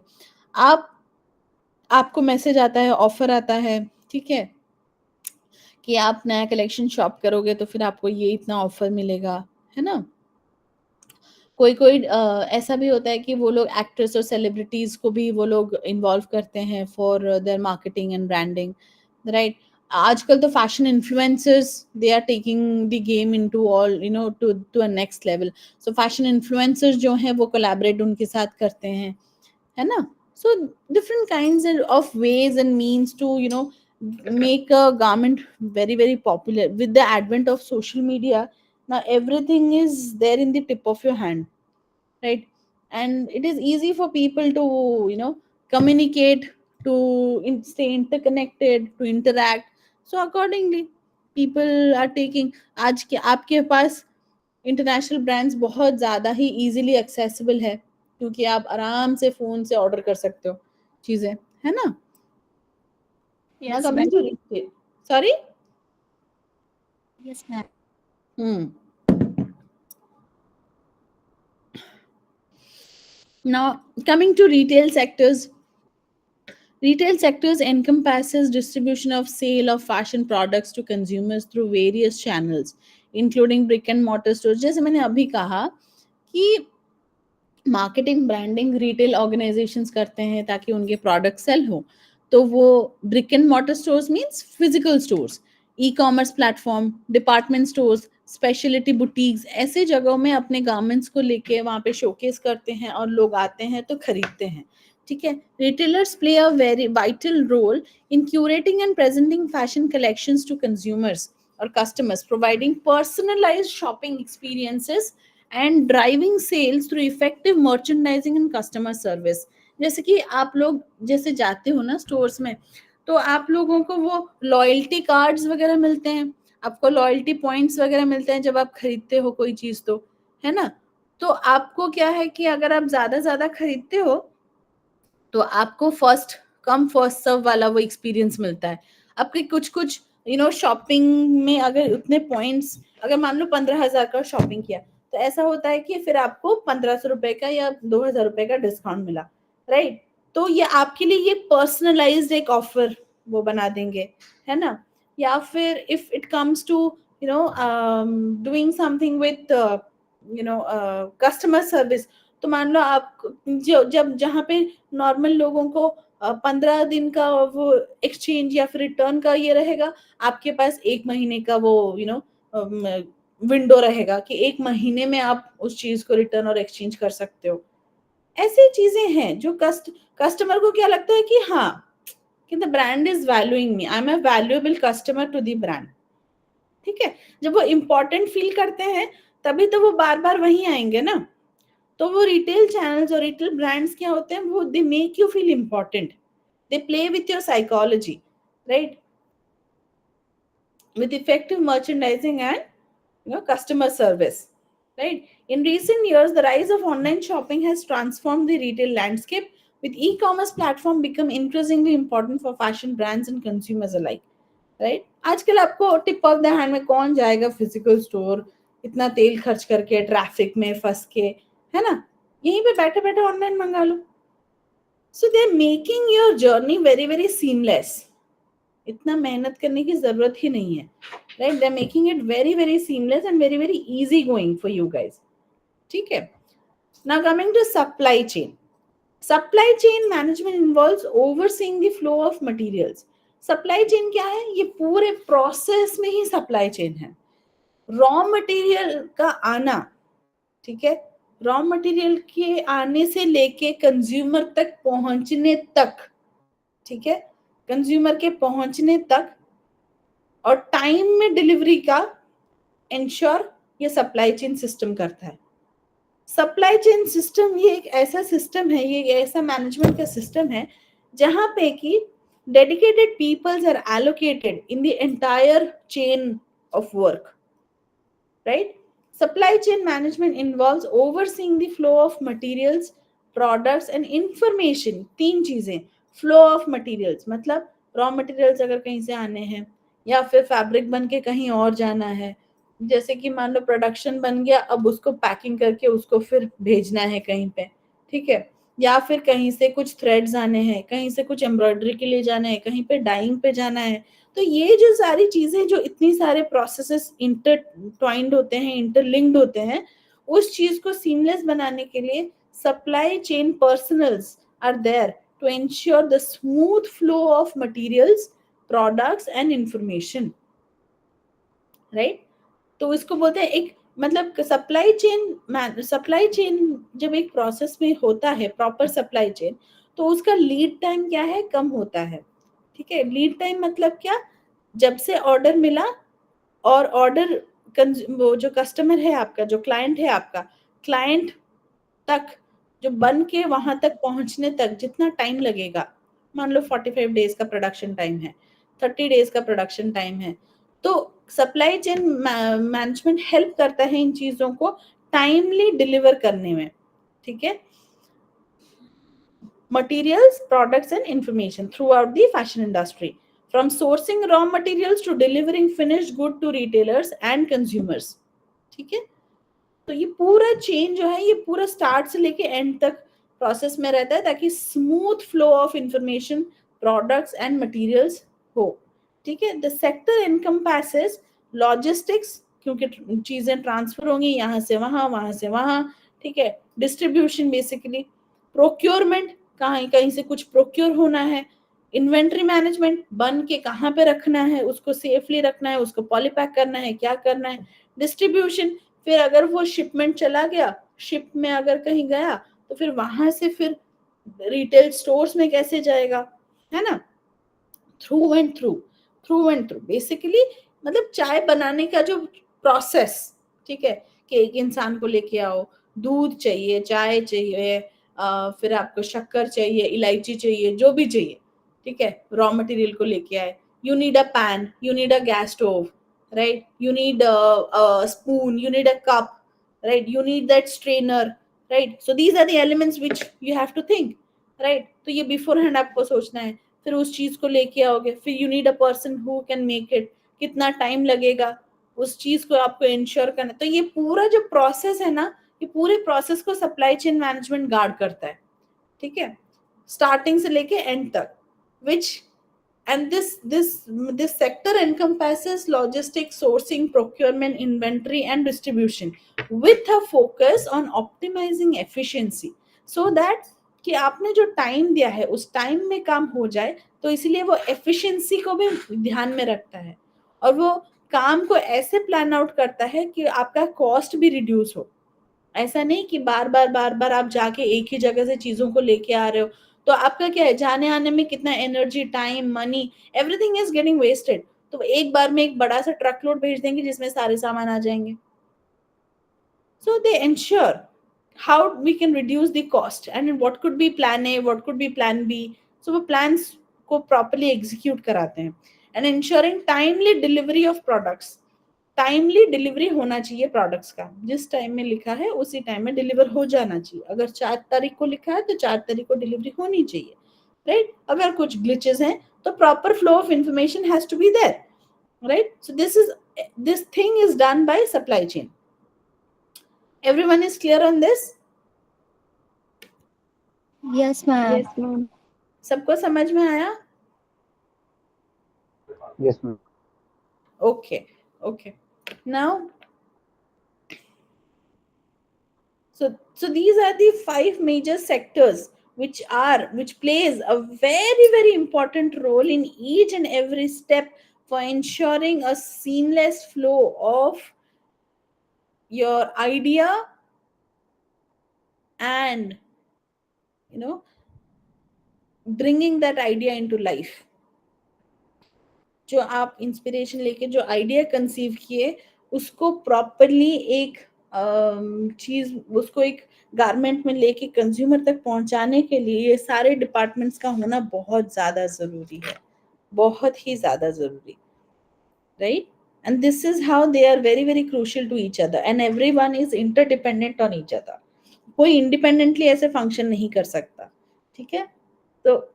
आपको मैसेज आता है, ऑफर आता है, ठीक है, कि आप नया कलेक्शन शॉप करोगे तो फिर आपको ये इतना ऑफर मिलेगा, है ना। कोई कोई ऐसा भी होता है कि वो लोग एक्ट्रेस और सेलिब्रिटीज को भी वो लोग इन्वॉल्व करते हैं for their marketing and branding, right. आजकल तो fashion influencers they are taking the game into all to a next level. So fashion influencers जो हैं वो कोलैबोरेट उनके साथ करते हैं, है ना। So different kinds of ways and means to make a garment very very popular. With the advent of social media, now everything is there in the tip of your hand, right? And it is easy for people to communicate, to stay interconnected, to interact. So accordingly people are taking, आज के आपके पास international brands बहुत ज़्यादा ही easily accessible है, क्योंकि आप आराम से फ़ोन से ऑर्डर कर सकते हो चीज़ें, है ना। ना Yes, coming ma'am. To retail, sorry. Yes, ma'am. Now coming to retail sectors. Retail sectors encompasses distribution of sale of fashion products to consumers through various channels, including brick and mortar stores. जैसे मैंने अभी कहा कि marketing branding retail organisations करते हैं ताकि उनके product cell हो, तो वो brick and mortar stores means physical stores, e commerce platform, department stores, speciality boutiques, ऐसे जगहों में अपने गारमेंट्स को लेके वहां पे शोकेस करते हैं और लोग आते हैं तो खरीदते हैं, ठीक है। Retailers play a very vital role in curating and presenting fashion collections to consumers और customers, providing personalized shopping experiences and driving sales through effective merchandising and customer service. जैसे कि आप लोग जैसे जाते हो ना स्टोर्स में, तो आप लोगों को वो लॉयल्टी कार्ड्स वगैरह मिलते हैं, आपको लॉयल्टी पॉइंट्स वगैरह मिलते हैं जब आप खरीदते हो कोई चीज, तो है ना। तो आपको क्या है कि अगर आप ज्यादा खरीदते हो तो आपको फर्स्ट कम फर्स्ट सर्व वाला वो एक्सपीरियंस मिलता है। आपके कुछ कुछ शॉपिंग में अगर उतने पॉइंट्स, अगर मान लो 15,000 का शॉपिंग किया, तो ऐसा होता है कि फिर आपको 1,500 रुपए का या 2,000 रुपए का डिस्काउंट मिला, राइट। तो ये आपके लिए ये पर्सनलाइज्ड एक ऑफर वो बना देंगे, है ना। या फिर if it comes to doing something with customer service, तो मान लो आप जो जब जहाँ पे नॉर्मल लोगों को 15 दिन का वो एक्सचेंज या फिर रिटर्न का ये रहेगा, आपके पास 1 महीने का वो विंडो रहेगा कि 1 महीने में आप उस चीज को रिटर्न और एक्सचेंज कर सकते हो। ऐसी चीजें हैं जो कस्टमर को क्या लगता है कि हाँ, कि the brand is valuing me, I am a valuable customer to the brand, ठीक है। जब वो इंपॉर्टेंट फील करते हैं तभी तो वो बार बार वहीं आएंगे ना। तो वो रिटेल चैनल्स और रिटेल ब्रांड्स क्या होते हैं, वो they make you feel important, they play with your psychology, right, with effective merchandising and customer service, right. In recent years the rise of online shopping has transformed the retail landscape, with e-commerce platform become increasingly important for fashion brands and consumers alike, right. आजकल आपको tip of the hand में कौन जाएगा physical store, इतना तेल खर्च करके traffic में फंस के, है ना। यहीं पे बैठे बैठे ऑनलाइन मंगा लो। So they are making your journey very very seamless, इतना मेहनत करने की जरूरत ही नहीं है, right. They are making it very very seamless and very very easy going for you guys, ठीक है। Now coming to supply chain. Supply chain management involves overseeing the flow of materials. Supply chain क्या है, ये पूरे process में ही supply chain है। Raw material का आना, ठीक है, रॉ मटेरियल के आने से लेके कंज्यूमर तक पहुंचने तक, ठीक है, कंज्यूमर के पहुंचने तक और टाइम में डिलीवरी का इंश्योर ये सप्लाई चेन सिस्टम करता है। सप्लाई चेन सिस्टम ये एक ऐसा सिस्टम है, ये ऐसा मैनेजमेंट का सिस्टम है जहां पे कि dedicated peoples are allocated in the entire chain of work, right. Supply chain management involves overseeing the flow of materials, products and information। तीन चीजें, फ्लो ऑफ मटेरियल्स मतलब रॉ मटेरियल्स अगर कहीं से आने हैं या फिर फैब्रिक बन के कहीं और जाना है, जैसे कि मान लो प्रोडक्शन बन गया, अब उसको पैकिंग करके उसको फिर भेजना है कहीं पे, ठीक है, या फिर कहीं से कुछ थ्रेड्स आने हैं, कहीं से कुछ एम्ब्रॉयडरी के लिए जाना है, कहीं पे डाइंग पे जाना है, तो ये जो सारी चीजें, जो इतनी सारे प्रोसेसेस इंटरट्वाइंड होते हैं, इंटरलिंक्ड होते हैं, उस चीज को सीमलेस बनाने के लिए supply chain personals are there to ensure the smooth flow of materials, products and information, right. तो इसको बोलते हैं एक, मतलब सप्लाई चेन जब एक प्रोसेस में होता है, प्रॉपर सप्लाई चेन, तो उसका लीड टाइम क्या है, कम होता है। ठीक है, लीड टाइम मतलब क्या, जब से ऑर्डर मिला और ऑर्डर वो जो कस्टमर है आपका, जो क्लाइंट है आपका, क्लाइंट तक जो बन के वहां तक पहुंचने तक जितना टाइम लगेगा, मान लो 45 डेज का प्रोडक्शन टाइम है, 30 डेज का प्रोडक्शन टाइम है, तो सप्लाई चेन मैनेजमेंट हेल्प करता है इन चीजों को टाइमली डिलीवर करने में। ठीक है, materials, products and information throughout the fashion industry, from sourcing raw materials to delivering finished good to retailers and consumers. ठीक है, तो ये पूरा चेन जो है, ये पूरा स्टार्ट से लेके एंड तक प्रोसेस में रहता है, ताकि smooth flow of information, products and materials हो। ठीक है, द सेक्टर एनकम्पासेस लॉजिस्टिक्स, क्योंकि चीजें ट्रांसफर होंगी यहाँ से वहां, वहां से वहां। ठीक है, डिस्ट्रीब्यूशन बेसिकली, प्रोक्योरमेंट, कहीं कहीं से कुछ प्रोक्योर होना है, इन्वेंट्री मैनेजमेंट, बन के कहाँ पे रखना है, उसको सेफली रखना है, उसको पॉलीपैक करना है, क्या करना है, डिस्ट्रीब्यूशन, फिर अगर वो शिपमेंट चला गया, शिप में अगर कहीं गया, तो फिर वहां से फिर रिटेल स्टोर्स में कैसे जाएगा, है ना, थ्रू एंड थ्रू बेसिकली, मतलब चाय बनाने का जो प्रोसेस। ठीक है, कि एक इंसान को लेके आओ, दूध चाहिए, चाय चाहिए, फिर आपको शक्कर चाहिए, इलायची चाहिए, जो भी चाहिए। ठीक है, रॉ मटेरियल को लेके आए, you need a pan, you need a gas stove, right, you need a spoon, you need a cup, right, you need that strainer, right, so these are the elements which you have to think, right, तो ये before hand आपको सोचना है, फिर उस चीज को लेके आओगे, फिर you need a person who can make it, कितना टाइम लगेगा उस चीज को आपको इंश्योर करना। तो ये पूरा जो प्रोसेस है ना, ये पूरे प्रोसेस को सप्लाई चेन मैनेजमेंट गार्ड करता है। ठीक है, स्टार्टिंग से लेके एंड तक, which and this sector encompasses logistics, sourcing, procurement, inventory and distribution, with a focus on optimizing efficiency, so that कि आपने जो टाइम दिया है उस टाइम में काम हो जाए, तो इसलिए वो एफिशिएंसी को भी ध्यान में रखता है, और वो काम को ऐसे प्लान आउट करता है कि आपका कॉस्ट भी रिड्यूस हो। ऐसा नहीं कि बार बार आप जाके एक ही जगह से चीजों को लेके आ रहे हो, तो आपका क्या है, जाने आने में कितना energy, time, money, everything is getting wasted. तो एक बार में एक बड़ा सा ट्रक लोड भेज देंगे जिसमें सारे सामान आ जाएंगे। So they ensure how we can reduce the cost and what could be plan A, what could be plan B. So वो plans को properly execute कराते हैं, and ensuring timely delivery of products. Timely delivery होना चाहिए products का, जिस time में लिखा है उसी टाइम में डिलीवर हो जाना चाहिए। अगर 4 तारीख को लिखा है तो 4 तारीख को डिलीवरी होनी चाहिए, राइट। अगर कुछ ग्लिचेस हैं तो proper flow of information has to be there, right. So this thing is done by supply chain. Everyone is clear on this? Yes ma'am. सबको समझ में आया? Yes ma'am. Okay. Now, so these are the 5 major sectors which plays a very important role in each and every step for ensuring a seamless flow of your idea and bringing that idea into life. जो आप inspiration लेके जो idea conceive किए, उसको properly एक चीज, उसको एक गारमेंट में लेके कंज्यूमर तक पहुंचाने के लिए ये सारे डिपार्टमेंट्स का होना बहुत ज्यादा जरूरी है, बहुत ही ज्यादा जरूरी, right. And this is how they are very crucial to each other and everyone is interdependent on each other. कोई इंडिपेंडेंटली ऐसे फंक्शन नहीं कर सकता। ठीक है, तो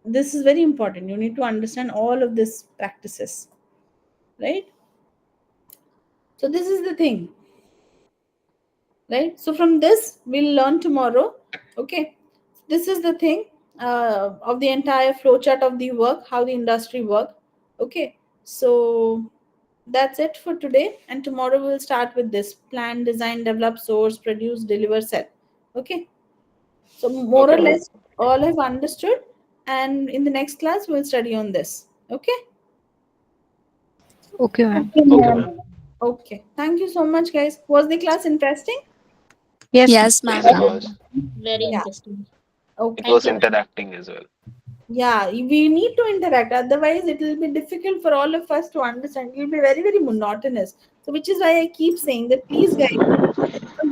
this is very important. You need to understand all of these practices, right? So this is the thing, right? So from this we'll learn tomorrow. Okay, this is the thing. of the entire flowchart of the work, how the industry work. Okay, so that's it for today, and tomorrow we'll start with this: plan, design, develop, source, produce, deliver, sell. Okay, so more or less all have understood, and in the next class we'll study on this. Okay. Okay, ma'am. Okay, thank you so much, guys. Was the class interesting? Yes. Yes, ma'am. Yes, it was. Very Yeah. interesting. Okay. It was interacting as well. Yeah, we need to interact. Otherwise, it will be difficult for all of us to understand. It will be very, very monotonous. So, which is why I keep saying that please, guys,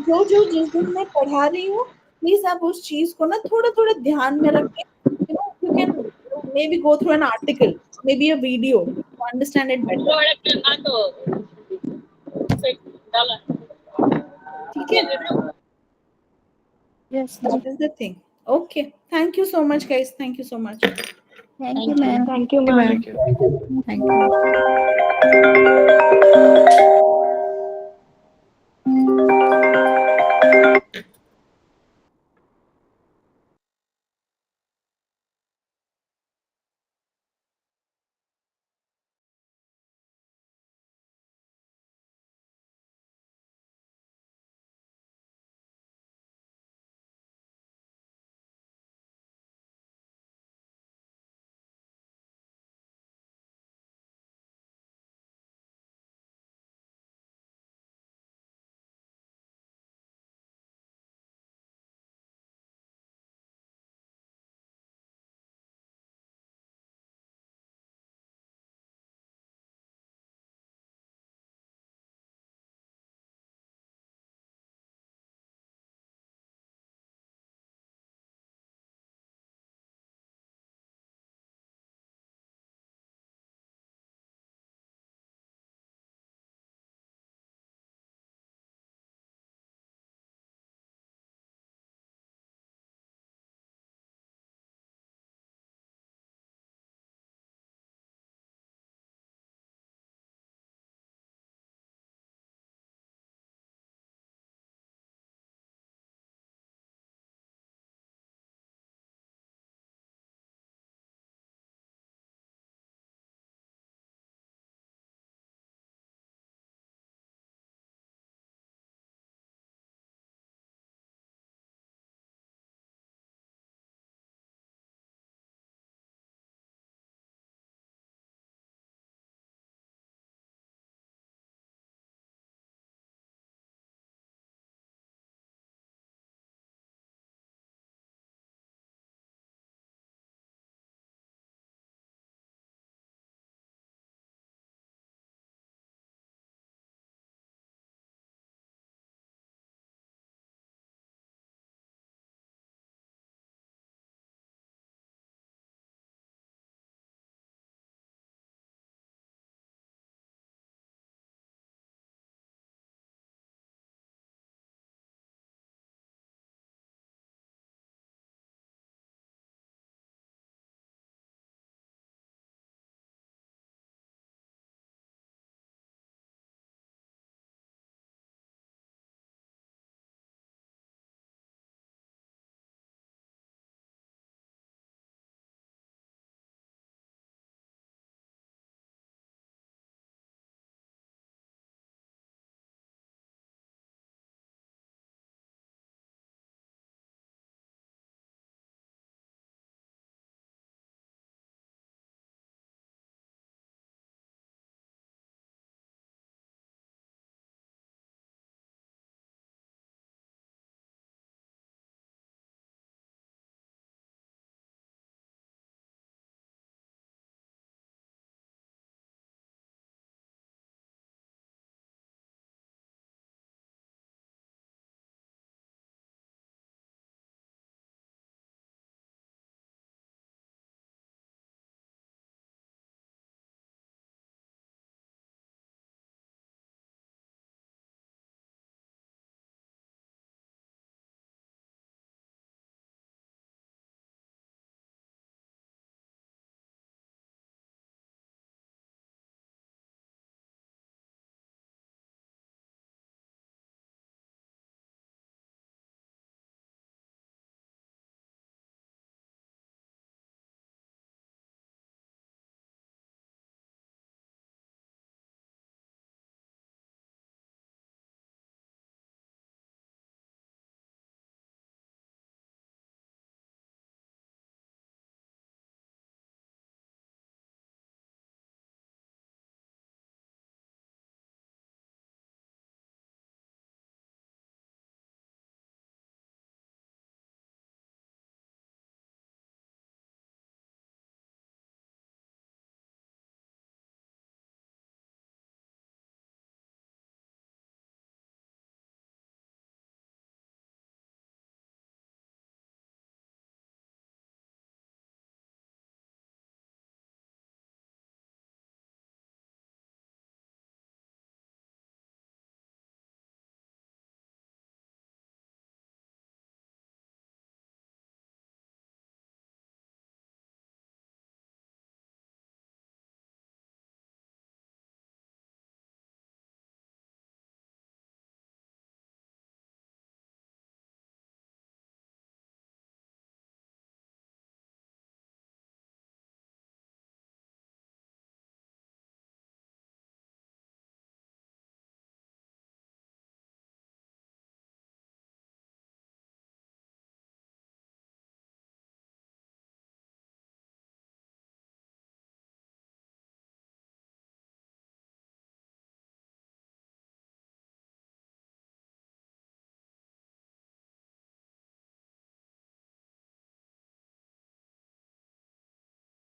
जो जिस दिन मैं पढ़ा रही हूँ, please आप उस चीज को ना थोड़ा थोड़ा ध्यान में रखें. You can maybe go through an article, maybe a video to understand it better. ठीक है? Yes, That is the thing. Okay. Thank you so much, guys. Thank you so much. thank you, ma'am. Thank you, ma'am. Thank you. Thank you.